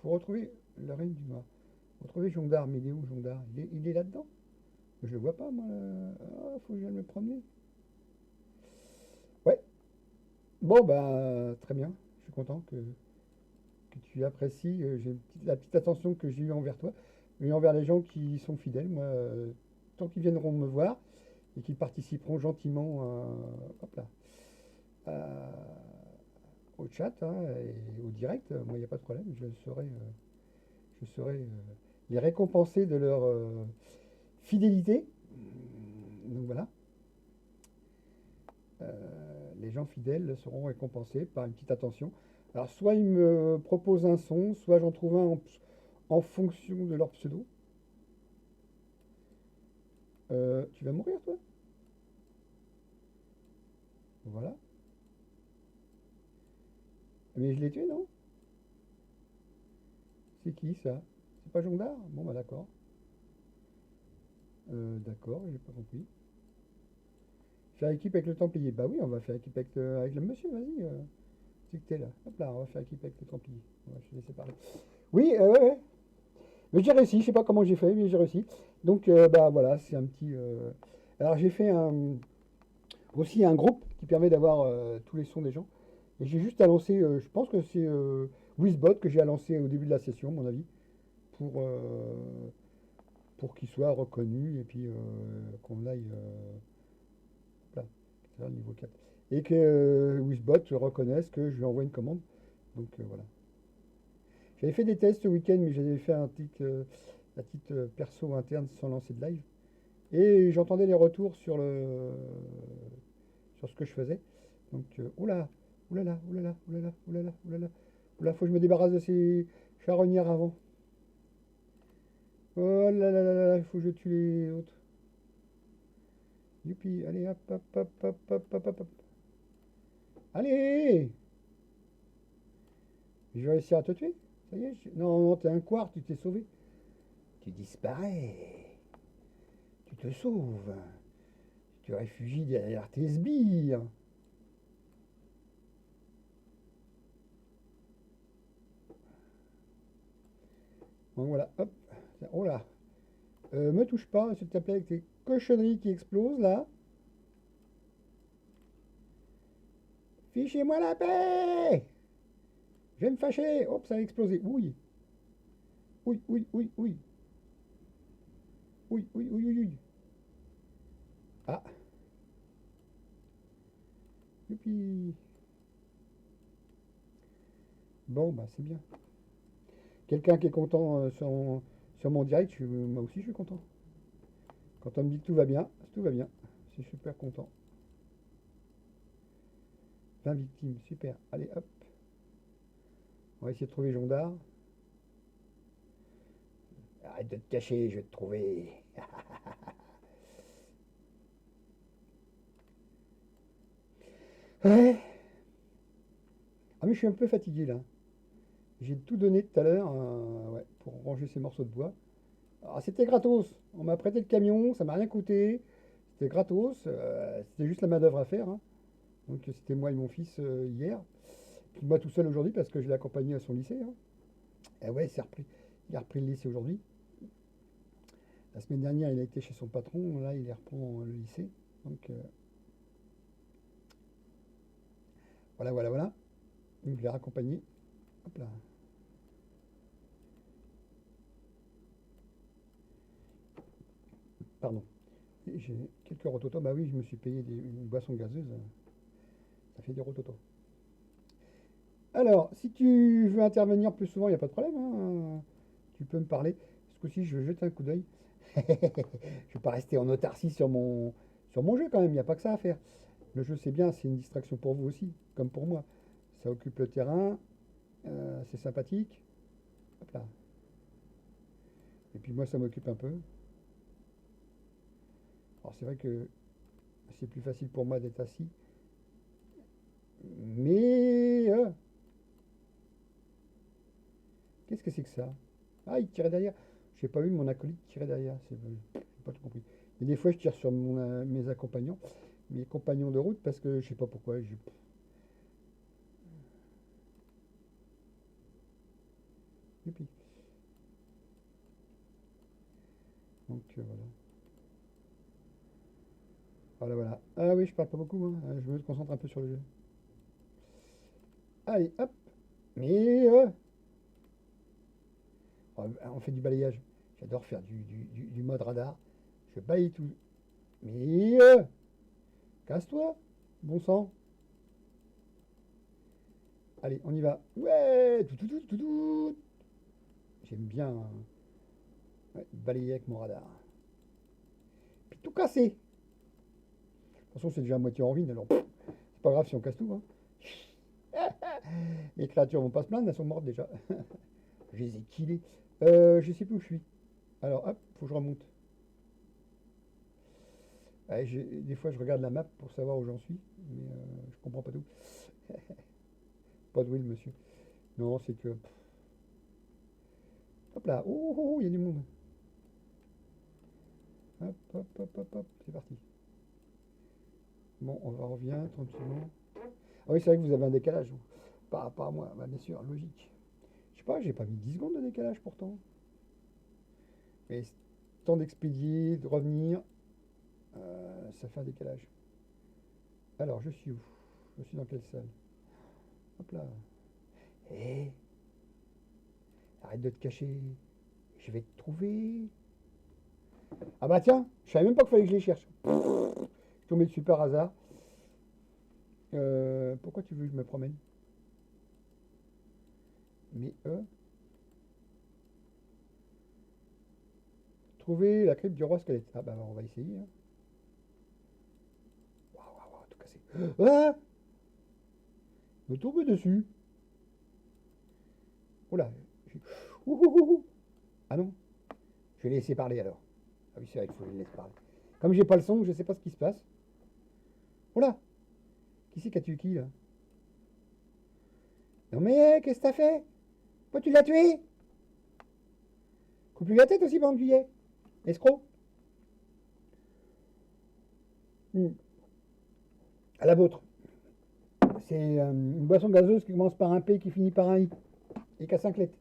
faut retrouver le règne du noir. Retrouver Jondar. Mais il est où Jondar? Il est là-dedans? Je le vois pas, moi. Ah, faut que j'aille me promener. Ouais. Bon, bah, très bien. Je suis content que tu apprécies la petite attention que j'ai eue envers toi, et envers les gens qui sont fidèles. Moi, tant qu'ils viendront me voir et qu'ils participeront gentiment hop là, au chat hein, et au direct, moi, il n'y a pas de problème. Je saurai les récompenser de leur fidélité. Donc voilà. Les gens fidèles seront récompensés par une petite attention. Alors, soit ils me proposent un son, soit j'en trouve un en fonction de leur pseudo. Tu vas mourir, toi? Voilà. Mais je l'ai tué, non? C'est qui, ça? C'est pas Jondar? Bon, bah d'accord. D'accord, j'ai pas compris. Faire équipe avec le Templier. Bah oui, on va faire équipe avec le monsieur, vas-y. C'est que t'es là. Hop là, on va faire équipe avec le Templier. Ouais, je te laisser parler. Oui, ouais, ouais. Mais j'ai réussi, je sais pas comment j'ai fait, mais j'ai réussi. Donc, bah voilà, c'est un petit. Alors, j'ai fait aussi un groupe qui permet d'avoir tous les sons des gens. Et j'ai juste à lancer, je pense que c'est Wizbot que j'ai à lancer au début de la session, à mon avis, pour, euh, pour qu'il soit reconnu et puis qu'on aille là, c'est là, le niveau 4. Et que Wizbot reconnaisse que je lui envoie une commande. Donc voilà. J'avais fait des tests ce week-end, mais j'avais fait la petite perso interne sans lancer de live. Et j'entendais les retours sur ce que je faisais. Donc, oula, oulala, oulala, oulala, oulala, oulala. Oula, faut que je me débarrasse de ces charognards avant. Oh là là là là, il faut que je tue les autres. Youpi, allez, hop, hop, hop, hop, hop, hop, hop, hop. Allez! Je vais réussir à te tuer. Ça y est, non, non, t'es un quart, tu t'es sauvé. Tu disparais. Tu te sauves. Tu te réfugies derrière tes sbires. Donc voilà, hop. Oh là. Me touche pas, s'il te plaît, avec tes cochonnerie qui explose là. Fichez-moi la paix! Je vais me fâcher! Hop, ça a explosé. Oui. Oui, oui, oui, oui. Oui, oui, oui, oui, oui. Ah. Youpi. Bon, bah c'est bien. Quelqu'un qui est content sur mon direct, moi aussi je suis content. Quand on me dit que tout va bien. Je suis super content. 20 victimes, super. Allez, hop. On va essayer de trouver Jondard. Arrête de te cacher, je vais te trouver. Ouais. Ah mais je suis un peu fatigué là. J'ai tout donné tout à l'heure ouais, pour ranger ces morceaux de bois. Alors c'était gratos. On m'a prêté le camion, ça m'a rien coûté. C'était gratos. C'était juste la main d'œuvre à faire, hein. Donc c'était moi et mon fils hier. Puis moi tout seul aujourd'hui parce que je l'ai accompagné à son lycée, hein. Et ouais, il a repris le lycée aujourd'hui. La semaine dernière, il a été chez son patron. Là, il reprend le lycée. Donc voilà, voilà, voilà. Donc je l'ai raccompagné. Hop là. Pardon. J'ai quelques rototos. Bah oui, je me suis payé une boisson gazeuse. Ça fait des rototos. Alors, si tu veux intervenir plus souvent, il n'y a pas de problème, hein. Tu peux me parler. Ce coup-ci, je vais jeter un coup d'œil. Je ne vais pas rester en autarcie sur mon jeu quand même. Il n'y a pas que ça à faire. Le jeu, c'est bien. C'est une distraction pour vous aussi, comme pour moi. Ça occupe le terrain. C'est sympathique. Hop là. Et puis moi, ça m'occupe un peu. Alors, c'est vrai que c'est plus facile pour moi d'être assis. Mais qu'est-ce que c'est que ça? Ah, il tirait derrière. J'ai pas vu mon acolyte tirer derrière. J'ai pas tout compris. Et des fois, je tire sur mes accompagnants, mes compagnons de route, parce que je sais pas pourquoi. Youpi. Donc voilà. Voilà, voilà. Ah oui, je parle pas beaucoup, hein. Je me concentre un peu sur le jeu. Allez, hop. Mais on fait du balayage. J'adore faire du mode radar. Je balaye tout. Mais casse-toi, bon sang. Allez, on y va. Ouais, tout, tout, tout, tout, tout. J'aime bien ouais, balayer avec mon radar. Puis tout casser. De toute façon, c'est déjà à moitié en ruine, alors c'est pas grave si on casse tout, hein. Les créatures vont pas se plaindre, elles sont mortes déjà. Je les ai killées. Je sais plus où je suis. Alors, hop, faut que je remonte. Ouais, des fois, je regarde la map pour savoir où j'en suis, mais je comprends pas tout. Pas de will, monsieur. Non, c'est que. Hop là, oh, oh, oh, il y a du monde. Hop, hop, hop, hop, hop, c'est parti. Bon, on va revenir tranquillement. Ah oui, c'est vrai que vous avez un décalage, vous. Par rapport à moi, bah, bien sûr, logique. Je sais pas, j'ai pas mis 10 secondes de décalage pourtant. Mais temps d'expédier, de revenir, ça fait un décalage. Alors, je suis où? Je suis dans quelle salle? Hop là. Hé, arrête de te cacher. Je vais te trouver. Ah bah tiens, je savais même pas qu'il fallait que je les cherche. Je suis tombé dessus par hasard. Pourquoi tu veux que je me promène? Mais trouver la crypte du roi squelette. Ah bah on va essayer, hein. Waouh, waouh, waouh, tout cassé. Ah, me tomber dessus. Oula. j'ai- Ouh, ouh, ouh, ouh. Ah non, je vais les laisser parler alors. Ah oui, c'est vrai qu'il faut les laisser parler. Comme j'ai pas le son, je sais pas ce qui se passe. Oula, qui c'est qui a tué qui là? Non mais qu'est-ce que t'as fait? Pourquoi tu l'as tué? Coupe-lui la tête aussi pendant que tu y es. Escroc. Hmm. À la vôtre. C'est une boisson gazeuse qui commence par un P qui finit par un I. Et qui a 5 lettres.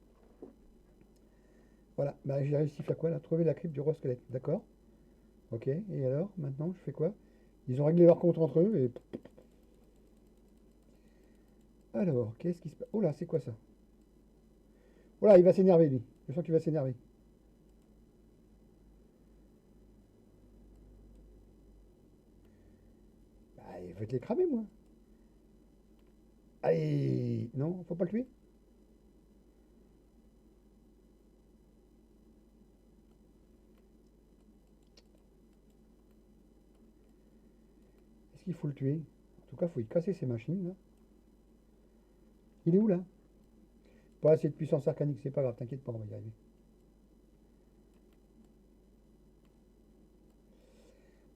Voilà, bah, j'ai réussi à faire quoi là? Trouver la crypte du roi squelette. D'accord. Ok, et alors, maintenant, je fais quoi? Ils ont réglé leur compte entre eux et... Alors, qu'est-ce qui se passe? Oh là, c'est quoi ça? Oh là, il va s'énerver, lui. Je sens qu'il va s'énerver. Bah, il va te les cramer, moi. Allez! Non, faut pas le tuer? Est-ce qu'il faut le tuer? En tout cas, faut y casser ces machines, là. Il est où, là? Pas assez de puissance arcanique, c'est pas grave, t'inquiète pas, on va y arriver.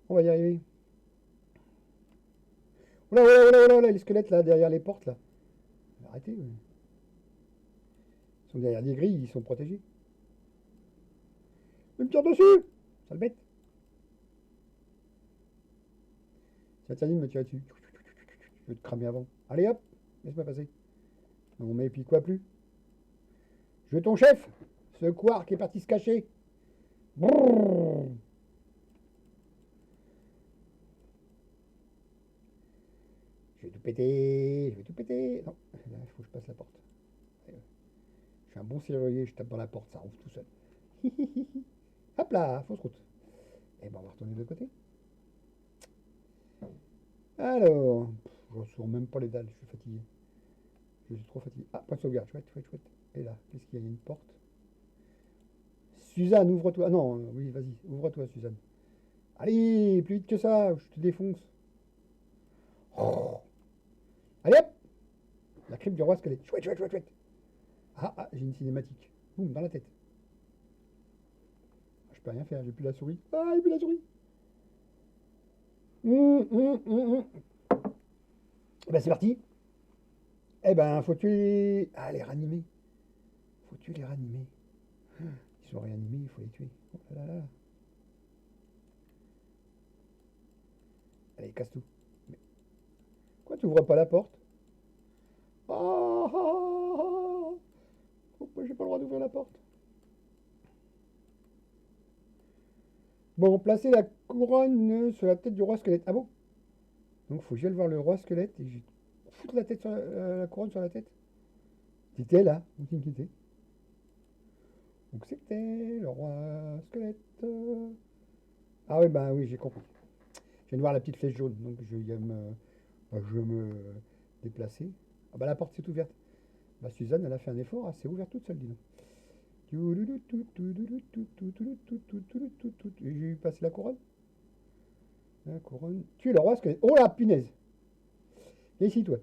On va y arriver. Oh là, oh là, oh là, oh là, les squelettes, là, derrière les portes, là. Arrêtez, ouais. Ils sont derrière des grilles, ils sont protégés. Il me tire dessus! Sale bête! Ça tient de me tirer dessus. Je vais te cramer avant. Allez hop! Laisse-moi passer. Non mais puis quoi plus? Je veux ton chef! Ce couard qui est parti se cacher! Brrr. Je vais tout péter! Je vais tout péter! Non, là, il faut que je passe la porte. Je suis un bon serrurier, je tape dans la porte, ça rouvre tout seul. Hop là, fausse route. Et ben on va retourner de l'autre côté. Alors, je ressors même pas les dalles, je suis fatigué. Je suis trop fatigué. Ah, point de sauvegarde, chouette, chouette, chouette. Et là, qu'est-ce qu'il y a? Il y a une porte. Suzanne, ouvre-toi. Ah non, oui, vas-y, ouvre-toi, Suzanne. Allez, plus vite que ça, je te défonce. Oh. Allez hop! La crypte du roi squelette. Chouette, chouette, chouette, chouette. Ah, ah, j'ai une cinématique. Boum, dans la tête. Ah, je peux rien faire, j'ai plus la souris. Ah, j'ai plus la souris. Hum. Eh ben, c'est parti. Eh ben, faut tuer. Ah, les ranimer. Faut tuer les ranimer. Ils sont réanimés, il faut les tuer. Oh là là là. Allez, casse tout. Mais quoi, tu ouvres pas la porte? Ah, ah, ah. Pourquoi j'ai pas le droit d'ouvrir la porte? Bon, placez la couronne sur la tête du roi squelette. Ah bon? Donc faut que j'aille voir le roi squelette et je foutre la tête sur la couronne sur la tête. C'était là, où t'inquiétais. Donc c'était le roi squelette. Ah oui, bah oui, j'ai compris. Je viens de voir la petite flèche jaune, donc je vais me déplacer. Ah bah la porte s'est ouverte. Bah Suzanne, elle a fait un effort, elle s'est ouverte toute seule, dis donc. J'ai eu passé la couronne. La couronne. Tu es le roi squelette. Oh la punaise! Viens ici, toi.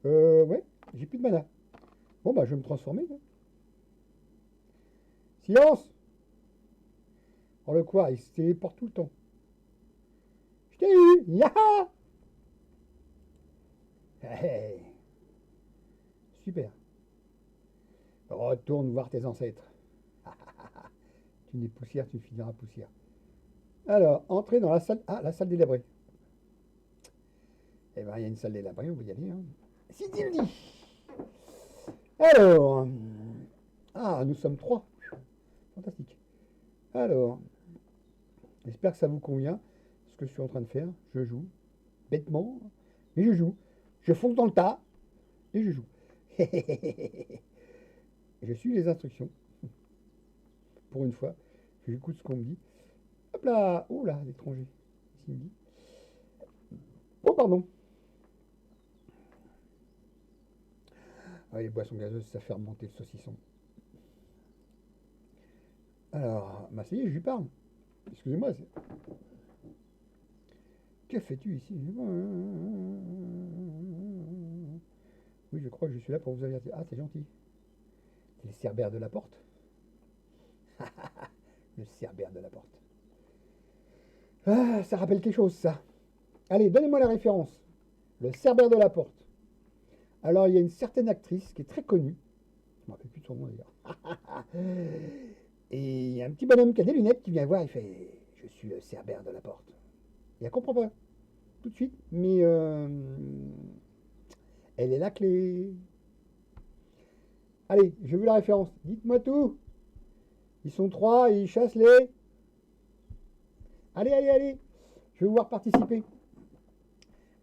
Ouais, j'ai plus de mana. Bon, bah, je vais me transformer, là. Silence! Oh, le quoi? Il se téléporte tout le temps. Je t'ai eu! Yaha! Hey, super. Retourne voir tes ancêtres. Tu n'es poussière, tu finiras poussière. Alors, entrer dans la salle. Ah, la salle délabrée. Eh ben, il y a une salle délabrée, on va y aller. Hein. Si tu le dis! Alors. Ah, nous sommes trois. Fantastique. Alors, j'espère que ça vous convient. Ce que je suis en train de faire, je joue. Bêtement, mais je joue. Je fonce dans le tas et je joue. Je suis les instructions. Pour une fois, j'écoute ce qu'on me dit. Hop là! Oh là, l'étranger. Ici, il me dit. Oh, pardon. Ah, les boissons gazeuses, ça fait remonter le saucisson. Alors, bah ça y est, je lui parle. Excusez-moi. Que fais-tu ici? Oui, je crois que je suis là pour vous avertir. Ah, c'est gentil. C'est le cerbère de la porte. Le cerbère de la porte. Ah, ça rappelle quelque chose, ça. Allez, donnez-moi la référence. Le cerbère de la porte. Alors, il y a une certaine actrice qui est très connue. Je ne me rappelle plus de son nom d'ailleurs. Et il y a un petit bonhomme qui a des lunettes qui vient voir. Il fait: Je suis le cerbère de la porte. Et elle comprend pas tout de suite, mais Elle est la clé. Allez, je veux la référence. Dites-moi tout. Ils sont 3 et ils chassent les... Allez, allez, allez. Je vais vous voir participer.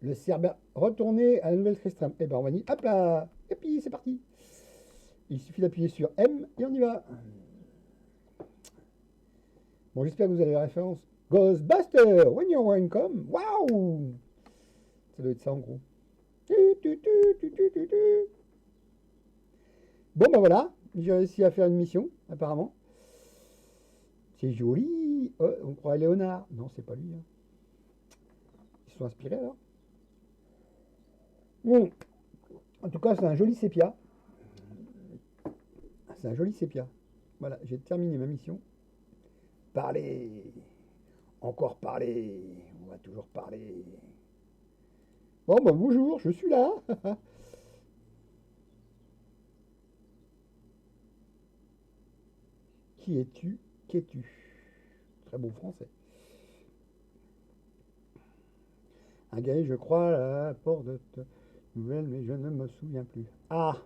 Le Cerbère retourné à la nouvelle Tristram. Eh ben on va dire, hop là. Et puis c'est parti. Il suffit d'appuyer sur M et on y va. Bon, j'espère que vous avez la référence. Ghostbuster, when you're welcome. Waouh. Ça doit être ça en gros. Bon ben voilà, j'ai réussi à faire une mission, apparemment. C'est joli. Oh, on croit Léonard. Non, c'est pas lui. Hein. Ils sont inspirés alors. En tout cas, c'est un joli sépia. C'est un joli sépia. Voilà, j'ai terminé ma mission. Parler. Encore parler. On va toujours parler. Bon, ben bonjour, je suis là. Qui es-tu? Qu'es-tu? Très beau français. Un gars, je crois, à la porte de nouvelle, mais je ne me souviens plus. Ah!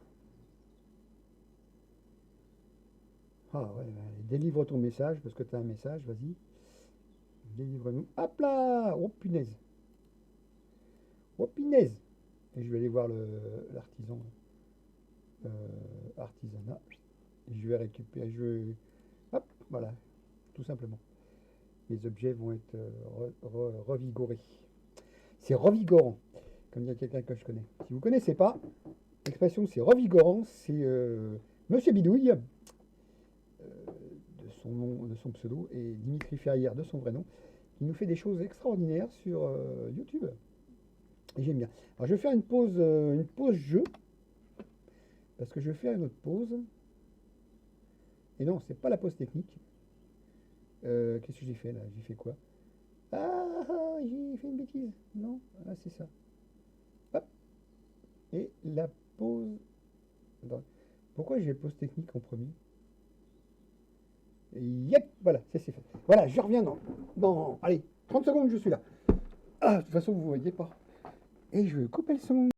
Ah ouais, ouais, délivre ton message, parce que tu as un message, vas-y. Délivre-nous. Hop là! Oh punaise! Oh punaise! Et je vais aller voir l'artisan. Artisanat. Et je vais récupérer. Hop, voilà, tout simplement. Les objets vont être revigorés. C'est revigorant, comme dit quelqu'un que je connais. Si vous ne connaissez pas, l'expression c'est revigorant, c'est Monsieur Bidouille, de son nom, de son pseudo, et Dimitri Ferrière de son vrai nom, qui nous fait des choses extraordinaires sur YouTube. Et j'aime bien. Alors je vais faire une pause jeu, parce que je vais faire une autre pause. Et non, c'est pas la pause technique. Qu'est-ce que j'ai fait là? J'ai fait quoi? Ah, j'ai fait une bêtise. Non, ah, c'est ça. Hop. Et la pause. Attends. Pourquoi j'ai pause technique en premier? Yep, voilà, c'est fait. Voilà, je reviens dans. Allez, 30 secondes, je suis là. Ah, de toute façon, vous ne voyez pas. Et je vais couper le son.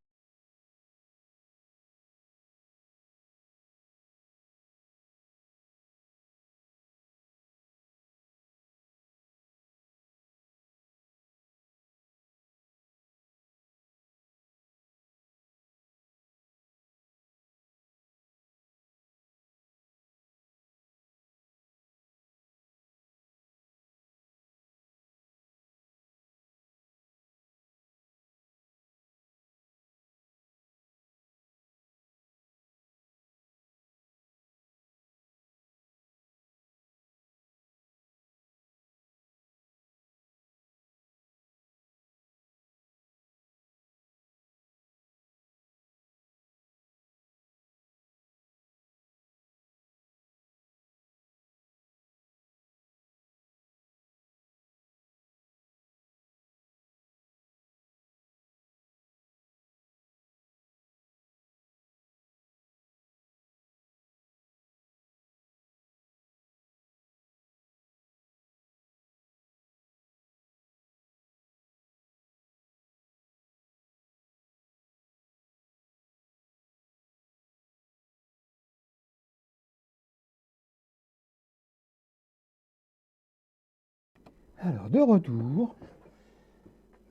Alors, de retour.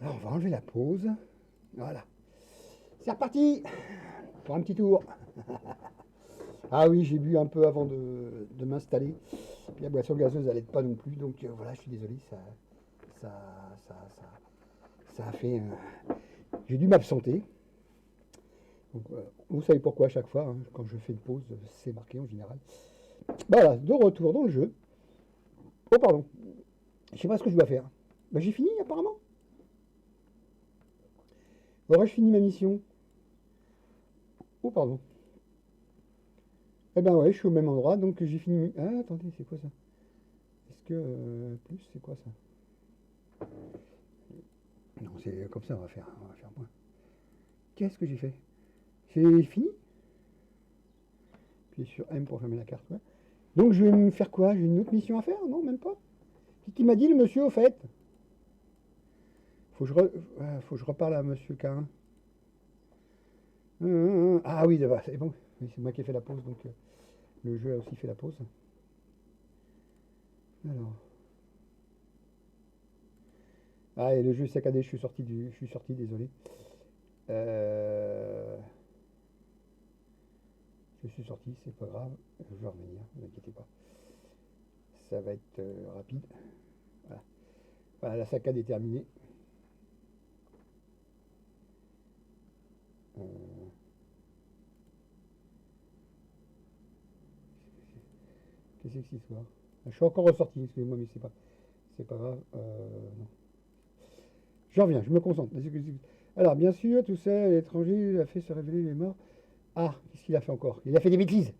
Alors, on va enlever la pause. Voilà. C'est reparti pour un petit tour. Ah oui, j'ai bu un peu avant de m'installer. Puis la boisson gazeuse, elle n'aide pas non plus. Donc voilà, je suis désolé, ça, ça, ça a fait. J'ai dû m'absenter. Donc, vous savez pourquoi à chaque fois, hein, quand je fais une pause, c'est marqué en général. Voilà, de retour dans le jeu. Oh pardon, je sais pas ce que je dois faire. Bah, j'ai fini apparemment. Aurais-je fini ma mission? Oh pardon. Eh ben ouais, je suis au même endroit, donc j'ai fini. Ah attendez, c'est quoi ça? Est-ce que plus, c'est quoi ça? Non, c'est comme ça, on va faire moins. Qu'est-ce que j'ai fait? C'est fini? Puis sur M pour fermer la carte, ouais. Donc je vais me faire quoi? J'ai une autre mission à faire? Non, même pas. Qu'est-ce qu'il m'a dit le monsieur au fait? Faut que je reparle à monsieur Carin. Ah oui, d'abord, c'est bon. Oui, c'est moi qui ai fait la pause, donc le jeu a aussi fait la pause. Alors. Ah, et le jeu saccadé, je suis sorti, désolé. Euh, je suis sorti, c'est pas grave. Je vais revenir, ne vous inquiétez pas. Ça va être rapide. Voilà. Voilà, la saccade est terminée. Euh, Qu'est-ce que c'est que cette histoire? Je suis encore ressorti, excusez-moi, mais c'est pas grave. Non. Je reviens, je me concentre. Alors, bien sûr, tout ça, l'étranger a fait se révéler les morts. Ah, qu'est-ce qu'il a fait encore? Il a fait des bêtises.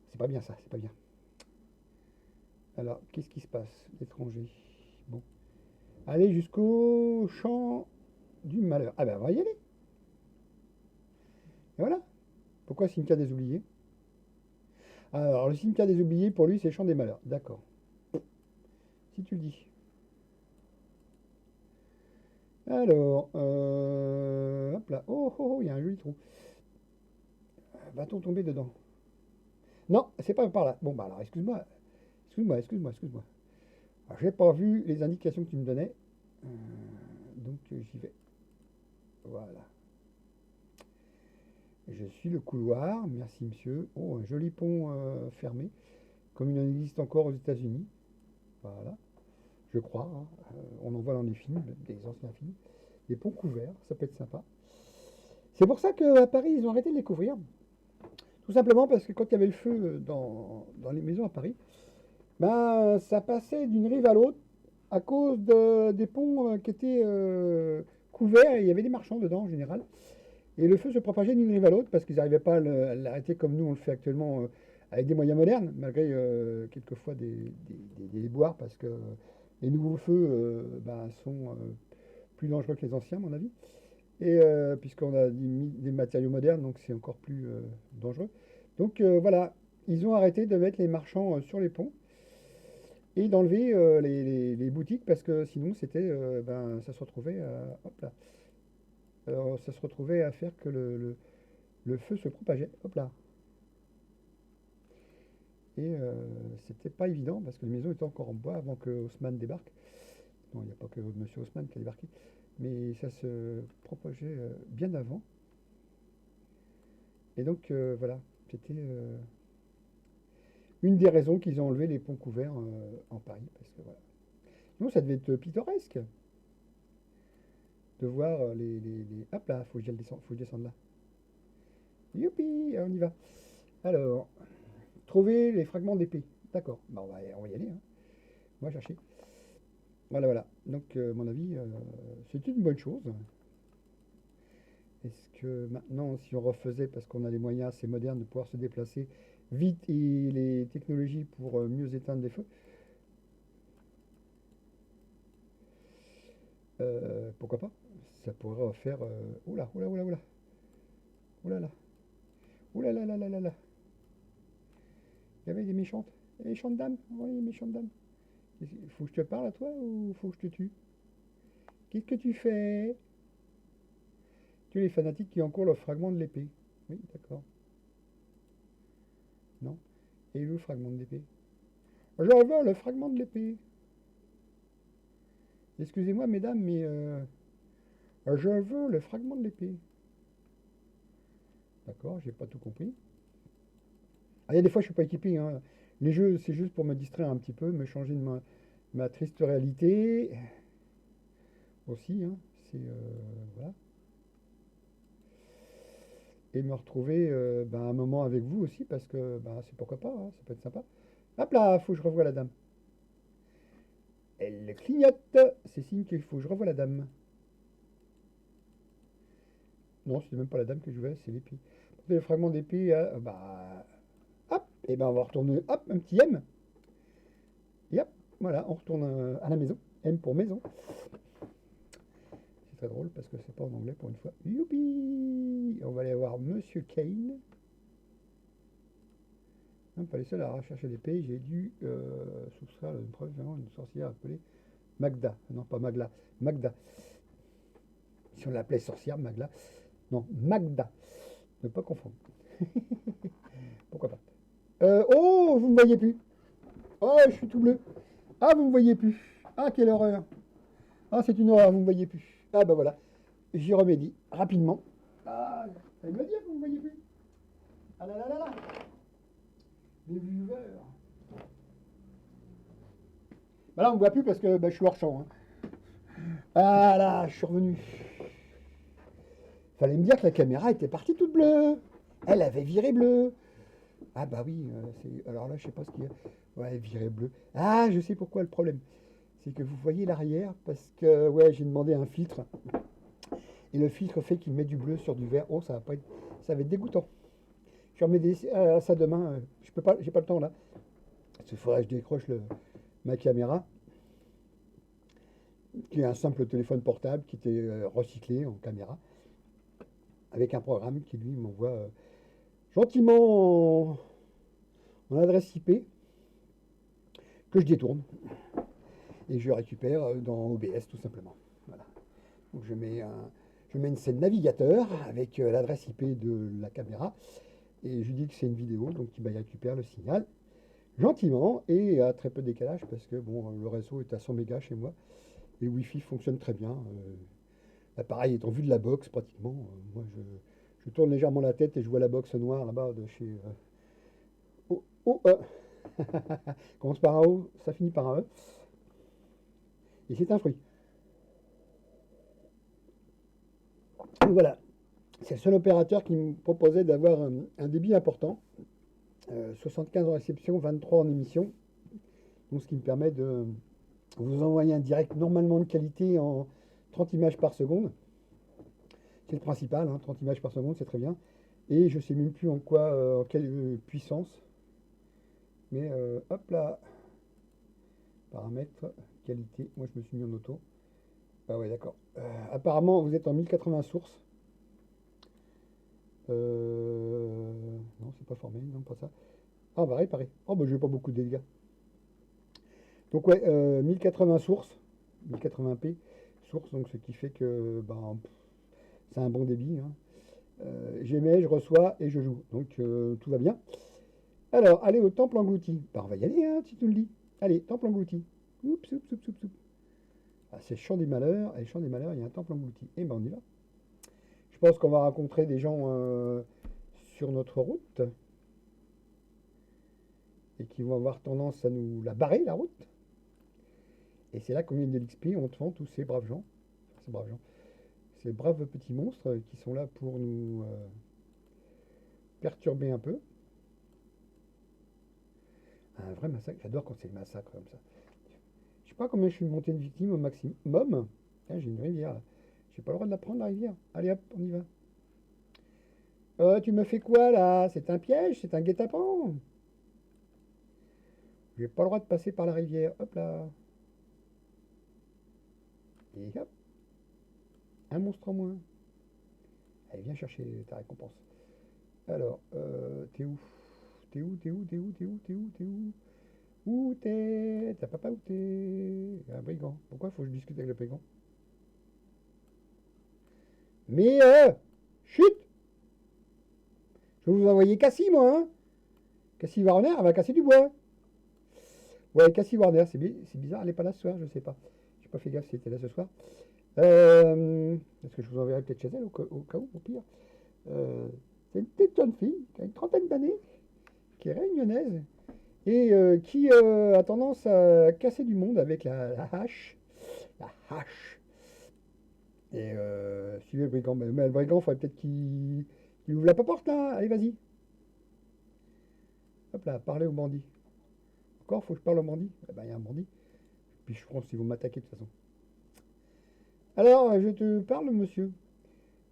C'est pas bien ça, c'est pas bien. Alors, qu'est-ce qui se passe, l'étranger? Bon. Allez jusqu'au champ du malheur. Ah ben, on va y aller. Et voilà. Pourquoi cimetière des oubliés? Alors, le cimetière des oubliés, pour lui, c'est le champ des malheurs. D'accord. Si tu le dis. Alors, hop là. Oh, oh, oh, il y a un joli trou. Va-t-on tomber dedans? Non, c'est pas par là. Bon, bah alors, excuse-moi. Excuse-moi. Alors, j'ai pas vu les indications que tu me donnais. Euh, donc, j'y vais. Voilà. Je suis le couloir. Merci, monsieur. Oh, un joli pont fermé, comme il en existe encore aux États-Unis. Voilà. Je crois, hein. On en voit dans les films, des anciens films. Des ponts couverts, ça peut être sympa. C'est pour ça qu'à Paris, ils ont arrêté de les couvrir. Tout simplement parce que quand il y avait le feu dans les maisons à Paris, ben, ça passait d'une rive à l'autre à cause des ponts qui étaient couverts et il y avait des marchands dedans en général. Et le feu se propageait d'une rive à l'autre parce qu'ils n'arrivaient pas à l'arrêter comme nous on le fait actuellement avec des moyens modernes, malgré quelquefois des déboires parce que les nouveaux feux ben, sont plus dangereux que les anciens, à mon avis. Et puisqu'on a des matériaux modernes, donc c'est encore plus dangereux. Donc voilà, ils ont arrêté de mettre les marchands sur les ponts et d'enlever les boutiques parce que sinon c'était, ben, ça se retrouvait à, hop là, ça se retrouvait à faire que le feu se propageait, hop là. Et c'était pas évident parce que les maisons étaient encore en bois avant que Haussmann débarque. Non, il n'y a pas que Monsieur Haussmann qui a débarqué, mais ça se propageait bien avant. Et donc voilà, c'était une des raisons qu'ils ont enlevé les ponts couverts en Paris, parce que voilà. Sinon, ça devait être pittoresque de voir hop là, faut que je descende là. Youpi, on y va. Alors, trouver les fragments d'épée. D'accord, bah, on va y aller, hein. On va chercher. Voilà. Donc, à mon avis, c'est une bonne chose. Est-ce que maintenant, si on refaisait, parce qu'on a les moyens assez modernes de pouvoir se déplacer vite et les technologies pour mieux éteindre les feux, pourquoi pas? Ça pourrait refaire. Oula, oula, oula, oula. Oula là. Oula là là là là là. Il y avait des méchantes. Des méchantes dames. Oui, méchantes dames. Faut que je te parle à toi ou faut que je te tue? Qu'est-ce que tu fais? Tu es les fanatiques qui encourent le fragment de l'épée. Oui, d'accord. Non. Et où le fragment de l'épée? Je veux le fragment de l'épée. Excusez-moi, mesdames, mais je veux le fragment de l'épée. D'accord, j'ai pas tout compris. Ah, il y a des fois, je suis pas équipé, hein. Les jeux, c'est juste pour me distraire un petit peu, me changer de ma triste réalité aussi, hein. C'est voilà. Et me retrouver ben, un moment avec vous aussi, parce que ben, c'est pourquoi pas, hein, ça peut être sympa. Hop là, faut que je revoie la dame. Elle clignote, c'est signe qu'il faut que je revoie la dame. Non, c'est même pas la dame que je veux, c'est l'épée. Le fragment d'épée, bah, hop, et ben on va retourner, hop, un petit M. Et hop, voilà, on retourne à la maison. M pour maison. C'est très drôle parce que c'est pas en anglais pour une fois. Youpi! On va aller voir Monsieur Kane. Non, pas les seuls à rechercher l'épée. J'ai dû soustraire une preuve vraiment une sorcière appelée Magda. Non, pas Magla. Magda. Si on l'appelait sorcière, Magla. Non, Magda. Ne pas confondre. Pourquoi pas. Oh, vous ne me voyez plus. Oh, je suis tout bleu. Ah, vous ne me voyez plus. Ah, quelle horreur. Ah, c'est une horreur, vous ne me voyez plus. Ah, bah voilà. J'y remédie rapidement. Ah, ça veut me dire que vous ne me voyez plus. Ah là là là là. Les viewers. Bah là, on ne me voit plus parce que bah, je suis hors champ. Hein. Ah là, je suis revenu. Fallait me dire que la caméra était partie toute bleue. Elle avait viré bleu. Ah bah oui, alors là, je sais pas ce qu'il y a. Ouais, viré bleu. Ah, je sais pourquoi le problème. C'est que vous voyez l'arrière parce que ouais, j'ai demandé un filtre. Et le filtre fait qu'il met du bleu sur du vert. Oh, ça va pas être, ça va être dégoûtant. Je remets ça demain. Je peux pas, j'ai pas le temps là. Il faudrait que je décroche ma caméra, qui est un simple téléphone portable qui était recyclé en caméra, avec un programme qui lui m'envoie gentiment en adresse IP que je détourne et je récupère dans OBS tout simplement. Voilà. Donc je mets une scène navigateur avec l'adresse IP de la caméra et je dis que c'est une vidéo, donc il récupère le signal gentiment et à très peu de décalage parce que bon, le réseau est à 100 mégas chez moi et le Wi-Fi fonctionne très bien. L'appareil est en vue de la box pratiquement. Moi, je tourne légèrement la tête et je vois la box noire là-bas de chez OE. Commence par un O, ça finit par un E. Et c'est un fruit. Donc voilà, c'est le seul opérateur qui me proposait d'avoir un débit important. 75 en réception, 23 en émission. Donc ce qui me permet de vous envoyer un direct normalement de qualité en 30 images par seconde. C'est le principal, hein, 30 images par seconde, c'est très bien. Et je ne sais même plus en quoi, en quelle puissance. Mais hop là, paramètres, qualité. Moi je me suis mis en auto. Ah ouais, d'accord. Apparemment, vous êtes en 1080 sources. Non, c'est pas formé, non, pas ça. Ah, bah réparer. Oh, bah j'ai pas beaucoup de dégâts. Donc ouais, 1080 sources, 1080p source, donc ce qui fait que bah, c'est un bon débit. Hein. J'émets, je reçois et je joue. Donc tout va bien. Alors, allez au temple englouti. Bah, on va y aller, hein, si tu le dis. Allez, temple englouti. Oups, oups, oups, oups, oups. Ah, c'est Champ des Malheurs. Et Champ des Malheurs, il y a un temple englouti. Et ben on y va. Je pense qu'on va rencontrer des gens sur notre route et qui vont avoir tendance à nous la barrer, la route. Et c'est là qu'on gagne de l'XP, on devant tous ces braves gens. Ces braves gens. Ces braves petits monstres qui sont là pour nous perturber un peu. Un vrai massacre. J'adore quand c'est le massacre comme ça. Je sais pas combien je suis monté de victimes au maximum. Ah, j'ai une rivière là. J'ai pas le droit de la prendre la rivière. Allez hop, on y va. Tu me fais quoi là? C'est un piège? C'est un guet-apens? J'ai pas le droit de passer par la rivière. Hop là. Et hop. Un monstre en moins. Allez, viens chercher ta récompense. Alors, t'es où? T'es où? T'es où? T'es où? T'es où? T'es où? T'es où? Où t'es? T'as papa où t'es? Un brigand. Pourquoi faut que je discute avec le brigand? Mais chut! Je vais vous envoyer Cassie, moi, hein? Cassie Warner, elle va casser du bois. Ouais, Cassie Warner, c'est bizarre, elle n'est pas là ce soir, je sais pas. J'ai pas fait gaffe si elle était là ce soir. Est-ce que je vous enverrai peut-être chez elle au cas où, au pire. C'est une petite jeune fille qui a une trentaine d'années, qui est réunionnaise et qui a tendance à casser du monde avec la hache. La hache. Et suivez le brigand. Mais le brigand, il faudrait peut-être qu'il ouvre la porte là. Allez, vas-y. Hop là, parlez au bandit. Encore, faut que je parle au bandit. Eh ben, il y a un bandit. Puis je pense qu'ils vont m'attaquer de toute façon. Alors, je te parle, monsieur.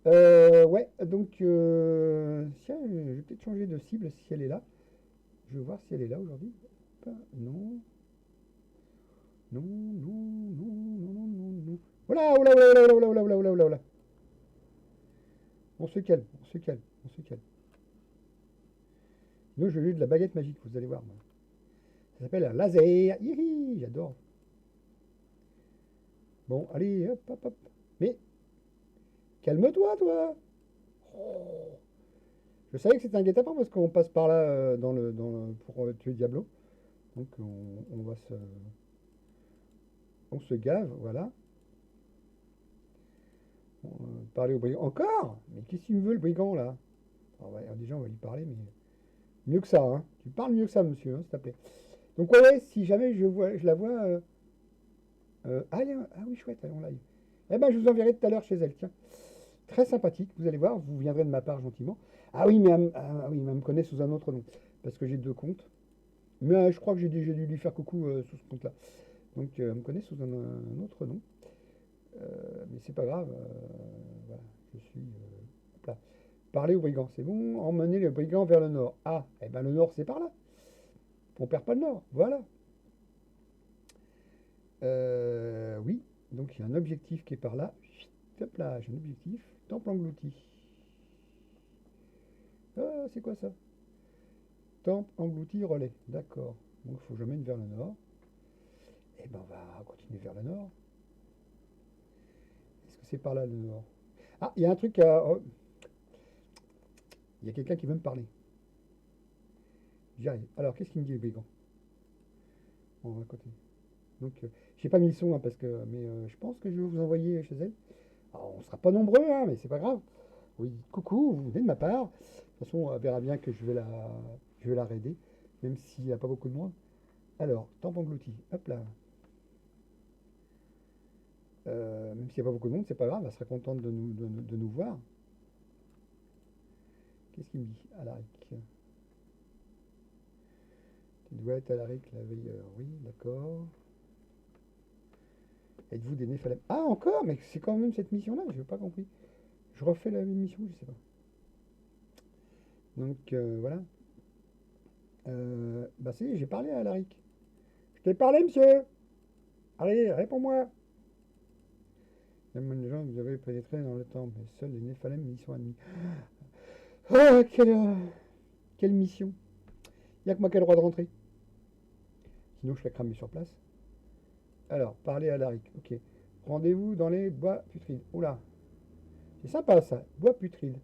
Ouais, donc, tiens, je vais peut-être changer de cible si elle est là. Je vais voir si elle est là aujourd'hui. Non. Non, non, non, non, non, non, non. Voilà, voilà, voilà, voilà, voilà, voilà, voilà, voilà. On se calme, on se calme, on se calme. Nous, je l'ai de la baguette magique, vous allez voir. Moi. Ça s'appelle un laser. Hihi, j'adore. Bon, allez, hop, hop, hop. Mais, calme-toi, toi. Oh. Je savais que c'était un guet-apens parce qu'on passe par là pour tuer Diablo. Donc on se gave, voilà. Parler au brigand. Encore? Mais qu'est-ce qu'il me veut le brigand là? Alors, déjà on va lui parler, mais mieux que ça, hein. Tu parles mieux que ça, monsieur, hein, s'il te plaît. Donc ouais, si jamais je la vois. Ah oui, chouette, elle est en live. Eh ben je vous enverrai tout à l'heure chez elle, tiens. Très sympathique, vous allez voir, vous viendrez de ma part gentiment. Mais elle me connaît sous un autre nom. Parce que j'ai deux comptes. Mais je crois que j'ai dû lui faire coucou sous ce compte-là. Donc elle me connaît sous un autre nom. Mais c'est pas grave. Voilà, je suis. Hop là. Parler aux brigands, c'est bon. Emmener les brigands vers le nord. Ah, eh ben le nord, c'est par là. On perd pas le nord. Voilà. Oui. Donc il y a un objectif qui est par là. Hop là, j'ai un objectif. Temple englouti. Ah, c'est quoi ça? Temple englouti relais. D'accord. Donc il faut que je mène vers le nord. Eh ben on va continuer vers le nord. Est-ce que c'est par là le nord? Ah, il y a un truc à. Oh, il y a quelqu'un qui veut me parler. J'y arrive. Alors, qu'est-ce qu'il me dit, le brigand? On va à côté. Donc, j'ai pas mis le son, hein, mais je pense que je vais vous envoyer chez elle. Alors, on sera pas nombreux, hein, mais c'est pas grave. Oui, coucou, vous venez de ma part. De toute façon, elle verra bien que je vais la raider, même s'il n'y a pas beaucoup de monde. Alors, temple englouti. Hop là. Même s'il n'y a pas beaucoup de monde, c'est pas grave. Elle sera contente de nous voir. Qu'est-ce qu'il me dit? Alaric. Tu dois être Alaric, la veilleur. Oui, d'accord. Êtes-vous des Néphalem? Ah, encore? Mais c'est quand même cette mission-là, je n'ai pas compris. Je refais la même mission, je sais pas. Donc, voilà. Bah, c'est, j'ai parlé à Alaric. Je t'ai parlé, monsieur! Allez, réponds-moi! Même les gens, vous avez pénétré dans le temple, mais seuls les Néphalem y sont admis. Ah, quelle mission! Il n'y a que moi qui ai le droit de rentrer. Sinon, je serais cramé sur place. Alors, parler à Alaric. Ok. Rendez-vous dans les bois putrides. Oula, c'est sympa ça. Bois putride.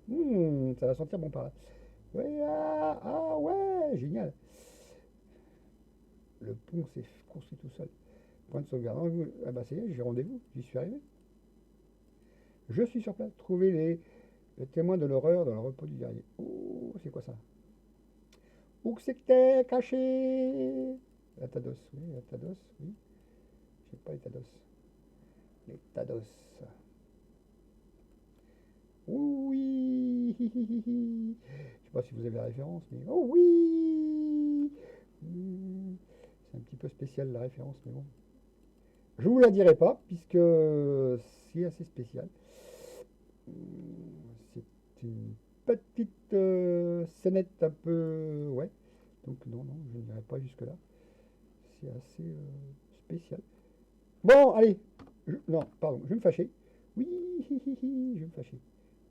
Ça va sentir bon par là. Ouais, ouais, génial. Le pont s'est construit tout seul. Point de sauvegarde. Ah bah c'est j'ai rendez-vous, j'y suis arrivé. Je suis sur place. Trouver les témoins de l'horreur dans le repos du guerrier. Oh, c'est quoi ça? Où que c'est que t'es caché? La Tados, oui, la Tados, oui. Je sais pas les Tados. Les Tados. Oui. Je sais pas si vous avez la référence, mais oh oui. C'est un petit peu spécial la référence, mais bon. Je vous la dirai pas, puisque c'est assez spécial. C'est une petite scénette un peu. Ouais. Donc non, je n'irai pas jusque-là. C'est assez spécial. Bon, allez. Non, pardon, je vais me fâcher. Oui, je vais me fâcher.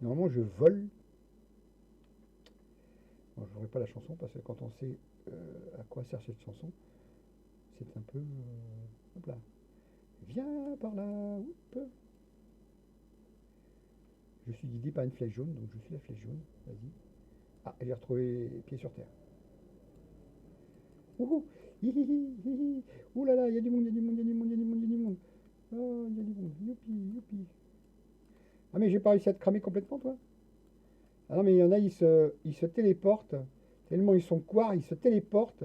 Normalement, je vole. Bon, je n'aurai pas la chanson, parce que quand on sait à quoi sert cette chanson, c'est un peu. Hop là. Viens par là. Oup. Je suis guidé par une flèche jaune, donc je suis la flèche jaune. Vas-y. Ah, j'ai retrouvé pied sur terre. Ouhou. Ouh là là, il y a du monde, il y a du monde, il y a du monde, il y a du monde, il y a du monde. Oh, il y a du monde. Youpi, youpi. Ah, mais j'ai pas réussi à te cramer complètement, toi? Ah non, mais il y en a, ils se téléportent. Tellement ils sont couards, ils se téléportent.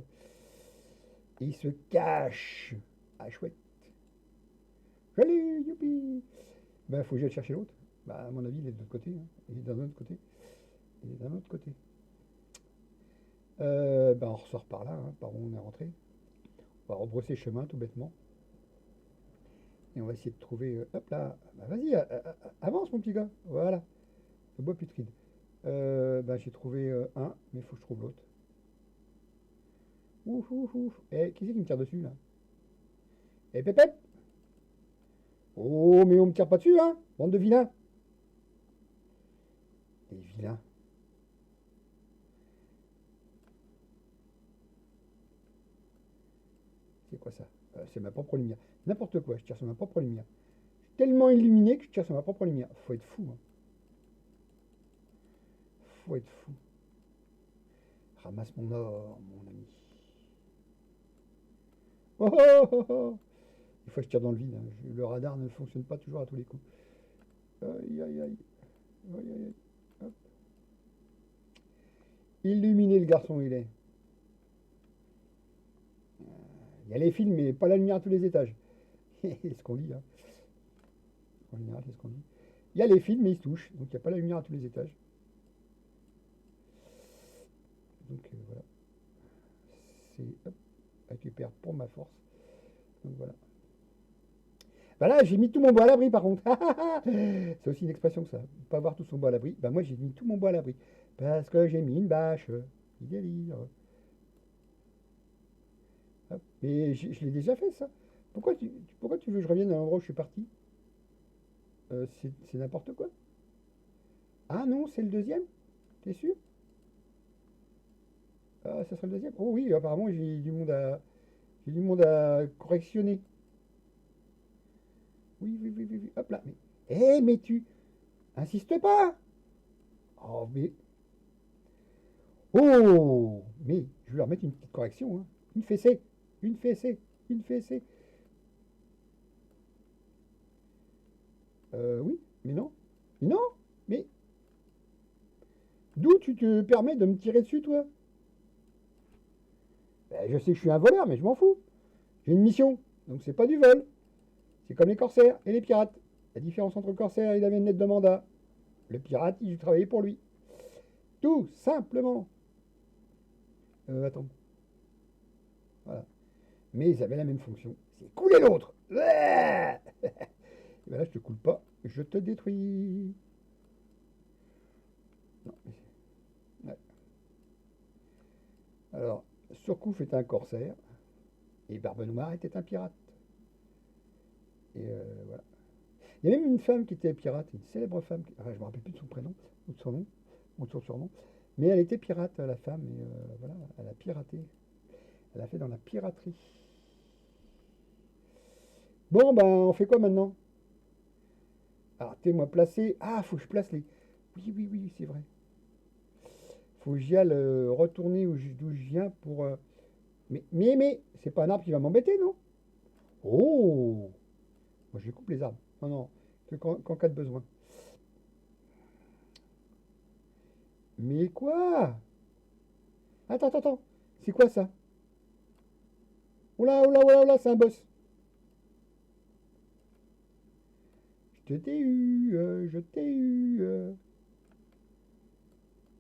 Et ils se cachent. Ah, chouette. Je l'ai, youpi. Ben, faut que j'aille chercher l'autre. Bah, à mon avis, il est de l'autre côté, hein. Il est d'un autre côté. Il est d'un autre côté. Ben, on ressort par là, hein, par où on est rentré. On va rebrousser chemin, tout bêtement. Et on va essayer de trouver. Hop là. Bah, vas-y, avance, mon petit gars. Voilà. Le bois putride. Bah, j'ai trouvé un, mais il faut que je trouve l'autre. Ouf, ouf, ouf. Eh, qui c'est qui me tire dessus, là? Eh, pépette. Oh, mais on me tire pas dessus, hein? Bande de vilains. Les vilains. C'est quoi ça? C'est ma propre lumière. N'importe quoi, je tire sur ma propre lumière. Je suis tellement illuminé que je tire sur ma propre lumière. Faut être fou, hein. Faut être fou. Ramasse mon or, mon ami. Oh, oh, oh, oh. Des fois, je tire dans le vide. Hein. Le radar ne fonctionne pas toujours à tous les coups. Aïe, aïe, aïe. Aïe, aïe, aïe. Hop. Illuminé, le garçon, il est. Il y a les films, mais pas la lumière à tous les étages. C'est ce qu'on dit. Hein. En général, c'est ce qu'on dit. Il y a les films, mais ils se touchent. Donc, il n'y a pas la lumière à tous les étages. Donc, voilà. C'est... Hop, récupère pour ma force. Donc, voilà. Bah là, j'ai mis tout mon bois à l'abri, par contre. C'est aussi une expression que ça. Pas avoir tout son bois à l'abri. Bah, moi, j'ai mis tout mon bois à l'abri. Parce que j'ai mis une bâche. Il délire. Hop. Mais je l'ai déjà fait, ça. Pourquoi tu veux que je revienne à l'endroit où je suis parti? C'est n'importe quoi. Ah non, c'est le deuxième? T'es sûr? Ah, ça sera le deuxième? Oh oui, apparemment, j'ai du monde à correctionner. Oui, oui, oui, oui, oui. Hop là. Mais tu insistes pas! Oh, mais. Oh! Mais je vais leur mettre une petite correction, hein. Une fessée. Une fessée. Une fessée. Oui, mais non. Mais non! Mais d'où tu te permets de me tirer dessus, toi? Ben, je sais que je suis un voleur, mais je m'en fous. J'ai une mission, donc c'est pas du vol. C'est comme les corsaires et les pirates. La différence entre le corsaire et il avait une lettre de mandat. Le pirate, il travaillait pour lui. Tout simplement. Attends. Voilà. Mais ils avaient la même fonction. C'est couler l'autre. Et ben là, je te coule pas, je te détruis. Non, ouais. Alors, Surcouf était un corsaire et Barbe Noire était un pirate. Et voilà. Il y a même une femme qui était pirate, une célèbre femme. Enfin, je me rappelle plus de son prénom ou de son nom ou de son surnom. Mais elle était pirate, la femme, et voilà, elle a piraté. Elle a fait dans la piraterie. Bon, ben, on fait quoi maintenant? Alors, t'es-moi placé. Ah, faut que je place les. Oui, oui, oui, c'est vrai. Faut que j'y aille retourner d'où je viens pour. Mais, c'est pas un arbre qui va m'embêter, non? Oh! Moi, je coupe les arbres. Non, non, que qu'en cas de besoin. Mais quoi? Attends, attends, attends. C'est quoi ça? Oula, oula, oula, oula, c'est un boss. Je t'ai eu, je t'ai eu.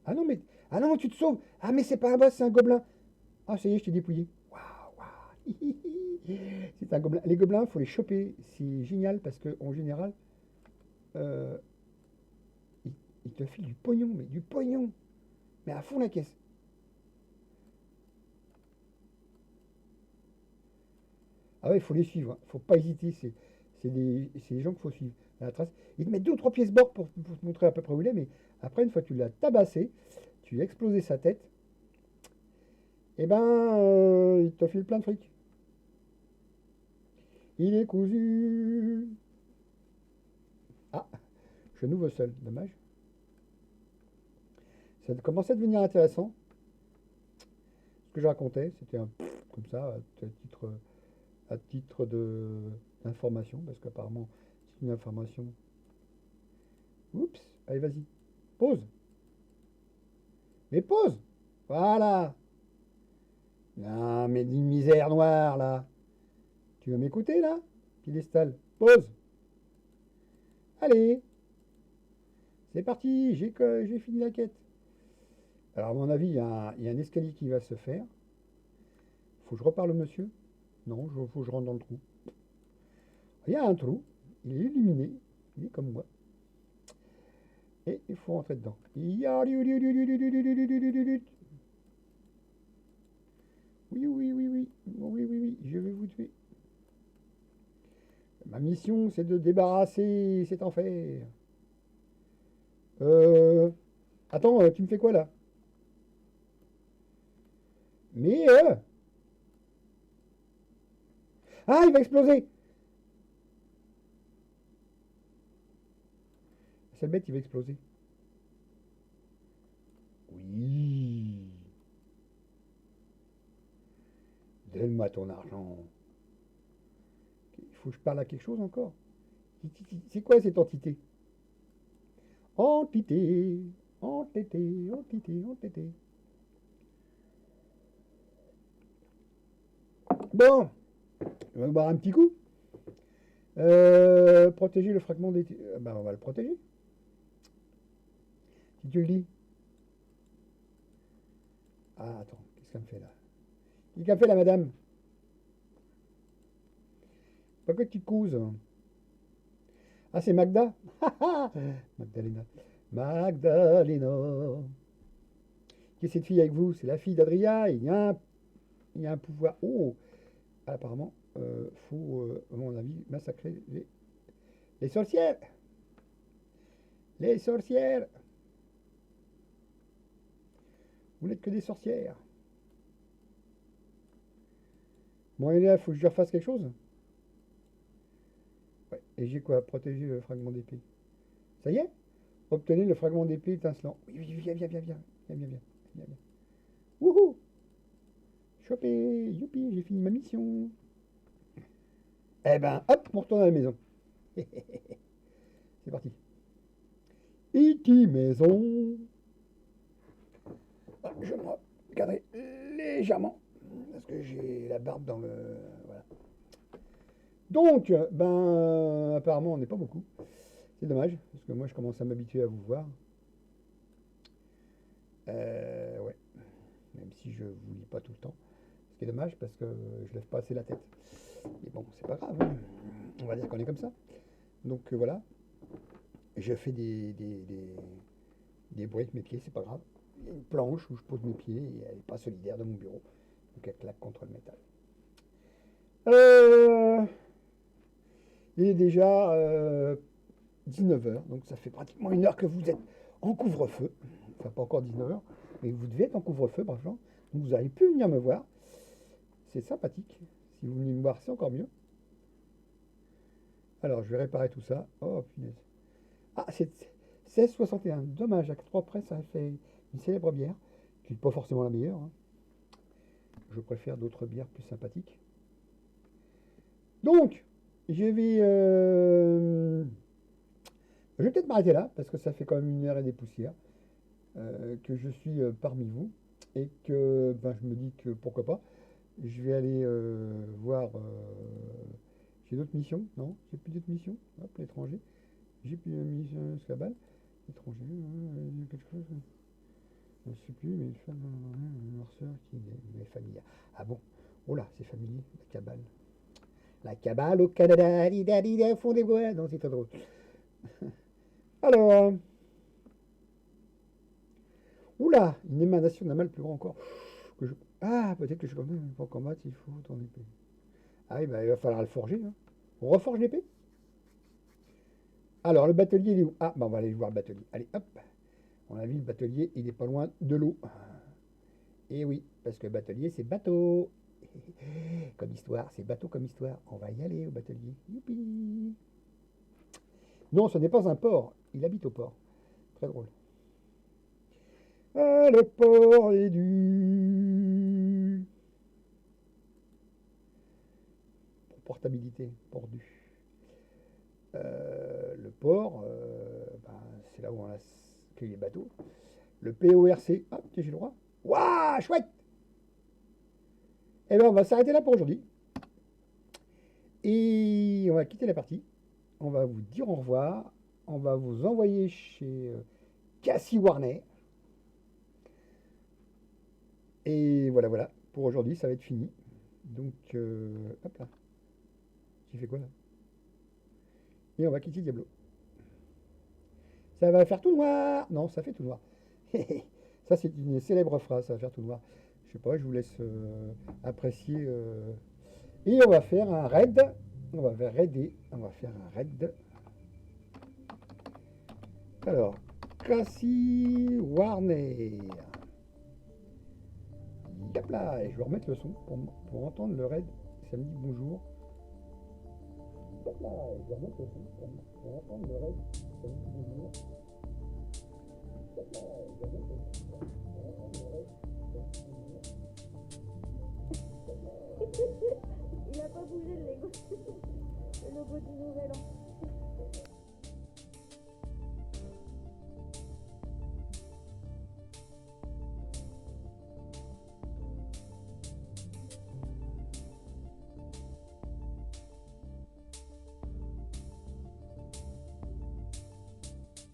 Ah non, mais. Ah non, tu te sauves. Ah, mais c'est pas un boss, c'est un gobelin. Ah, ça y est, je t'ai dépouillé. Waouh, waouh. C'est un gobelin. Les gobelins, faut les choper. C'est génial parce que en général, euh, ils, ils te filent du pognon, mais du pognon. Mais à fond la caisse. Ah ouais, il faut les suivre. Faut pas hésiter. C'est des gens qu'il faut suivre. À la trace. Ils te mettent deux ou trois pièces bord pour te montrer à peu près où il est, mais après, une fois que tu l'as tabassé, tu as explosé sa tête, et ben, il te file plein de fric. Il est cousu. Ah, je suis à nouveau seul. Dommage. Ça commençait à devenir intéressant. Ce que je racontais, c'était un comme ça, à titre d'information, parce qu'apparemment, c'est une information. Oups, allez, vas-y. Pause. Mais pause. Voilà. Ah, mais d'une misère noire, là. Tu vas m'écouter, là? Piédestal. Pause. Allez, c'est parti. J'ai fini la quête. Alors, à mon avis, il y a un escalier qui va se faire. Faut que je reparle au monsieur? Non, faut que je rentre dans le trou. Il y a un trou. Il est illuminé. Il est comme moi. Et il faut rentrer dedans. Oui, oui, oui, oui. Oui, oui, oui. Je vais vous tuer. Ma mission, c'est de débarrasser cet enfer. Euh... Attends, tu me fais quoi là? Mais ah, il va exploser! C'est bête, il va exploser. Oui. ton argent? Il faut que je parle à quelque chose encore. C'est quoi cette entité? Entité, entité, entité, entité. Bon, on va boire un petit coup. Protéger le fragment des... Ben, on va le protéger. Si tu le dis. Ah, attends, qu'est-ce qu'elle me fait là? Qu'est-ce qu'elle me fait la madame? Pourquoi tu causes? Ah, c'est Magda? Magdalena. Magdalena. Qui est cette fille avec vous? C'est la fille d'Adria. Il y a un pouvoir. Oh! Apparemment, faut, à mon avis, massacrer les sorcières. Les sorcières. Vous n'êtes que des sorcières. Bon, il faut que je lui refasse quelque chose? Ouais. Et j'ai quoi? Protéger le fragment d'épée. Ça y est? Obtenez le fragment d'épée étincelant. Oui, oui, viens, viens, viens, viens. Viens, viens, viens. Viens, viens. Wouhou! Chopé! Youpi, j'ai fini ma mission. Eh ben, hop, on retourne à la maison. C'est parti. E.T. maison. Ah, je me regarderai légèrement. Parce que j'ai la barbe dans le... Voilà. Donc, ben, apparemment, on n'est pas beaucoup. C'est dommage, parce que moi, je commence à m'habituer à vous voir. Ouais. Même si je vous lis pas tout le temps. Ce qui est dommage, parce que je lève pas assez la tête. Mais bon, c'est pas grave. Hein. On va dire qu'on est comme ça. Donc, voilà. Je fais des bruits avec mes pieds, c'est pas grave. Il y a une planche où je pose mes pieds et elle n'est pas solidaire de mon bureau. Donc, elle claque contre le métal. Il est déjà 19 heures, donc ça fait pratiquement une heure que vous êtes en couvre-feu. Enfin, pas encore 19 heures, mais vous devez être en couvre-feu, bref. Donc vous avez pu venir me voir. C'est sympathique. Si vous venez me voir, c'est encore mieux. Alors, je vais réparer tout ça. Oh, punaise. Ah, c'est 16,61. Dommage, à 3 près, ça fait une célèbre bière, qui n'est pas forcément la meilleure. Hein. Je préfère d'autres bières plus sympathiques. Donc, je vais peut-être m'arrêter là, parce que ça fait quand même une heure et des poussières que je suis parmi vous, et que ben, je me dis que pourquoi pas, je vais aller voir... j'ai d'autres missions? Non, j'ai plus d'autres missions. Hop, l'étranger. J'ai plus de mission Scabal. L'étranger, quelque chose. Je ne sais plus, mais une femme, un noirceur qui est familier. Ah bon? Oh là, c'est familier, la cabale. La cabale au Canada, au fond des bois. Non, c'est très drôle. Alors, oula, une émanation d'un mal plus grand encore. Ah, peut-être que je connais, pour combattre, il faut ton épée. Ah oui, bah, il va falloir le forger. Hein. On reforge l'épée? Alors, le batelier, il est où? Ah, bah, on va aller voir le batelier. Allez, hop. On a vu, le batelier, il n'est pas loin de l'eau. Et oui, parce que batelier, c'est bateau. Comme histoire, c'est bateau comme histoire. On va y aller au batelier. Youpi! Non, ce n'est pas un port. Il habite au port. Très drôle. Ah, le port est du... Pour portabilité, port du. Le port, ben, c'est là où on accueille les bateaux. Le PORC. Ah, tiens, j'ai le droit. Waouh, chouette! Eh bien, on va s'arrêter là pour aujourd'hui. Et on va quitter la partie. On va vous dire au revoir. On va vous envoyer chez Cassie Warner. Et voilà, voilà. Pour aujourd'hui, ça va être fini. Donc, hop là. Tu fais quoi là? Et on va quitter Diablo. Ça va faire tout noir. Non, ça fait tout noir. Ça, c'est une célèbre phrase, ça va faire tout noir. Je sais pas, je vous laisse apprécier. Et on va faire un raid. On va faire raider. On va faire un raid. Alors, Cassie Warner. Yep là, et je vais remettre le son pour entendre le raid. Ça me dit bonjour. Yep là, je vais remettre le son pour entendre le raid. Ça me dit bonjour. Yep là, je vais remettre le son pour entendre le raid. Ça me dit bonjour. Yep là, Il a pas bougé le Lego. Le logo du Nouvel An.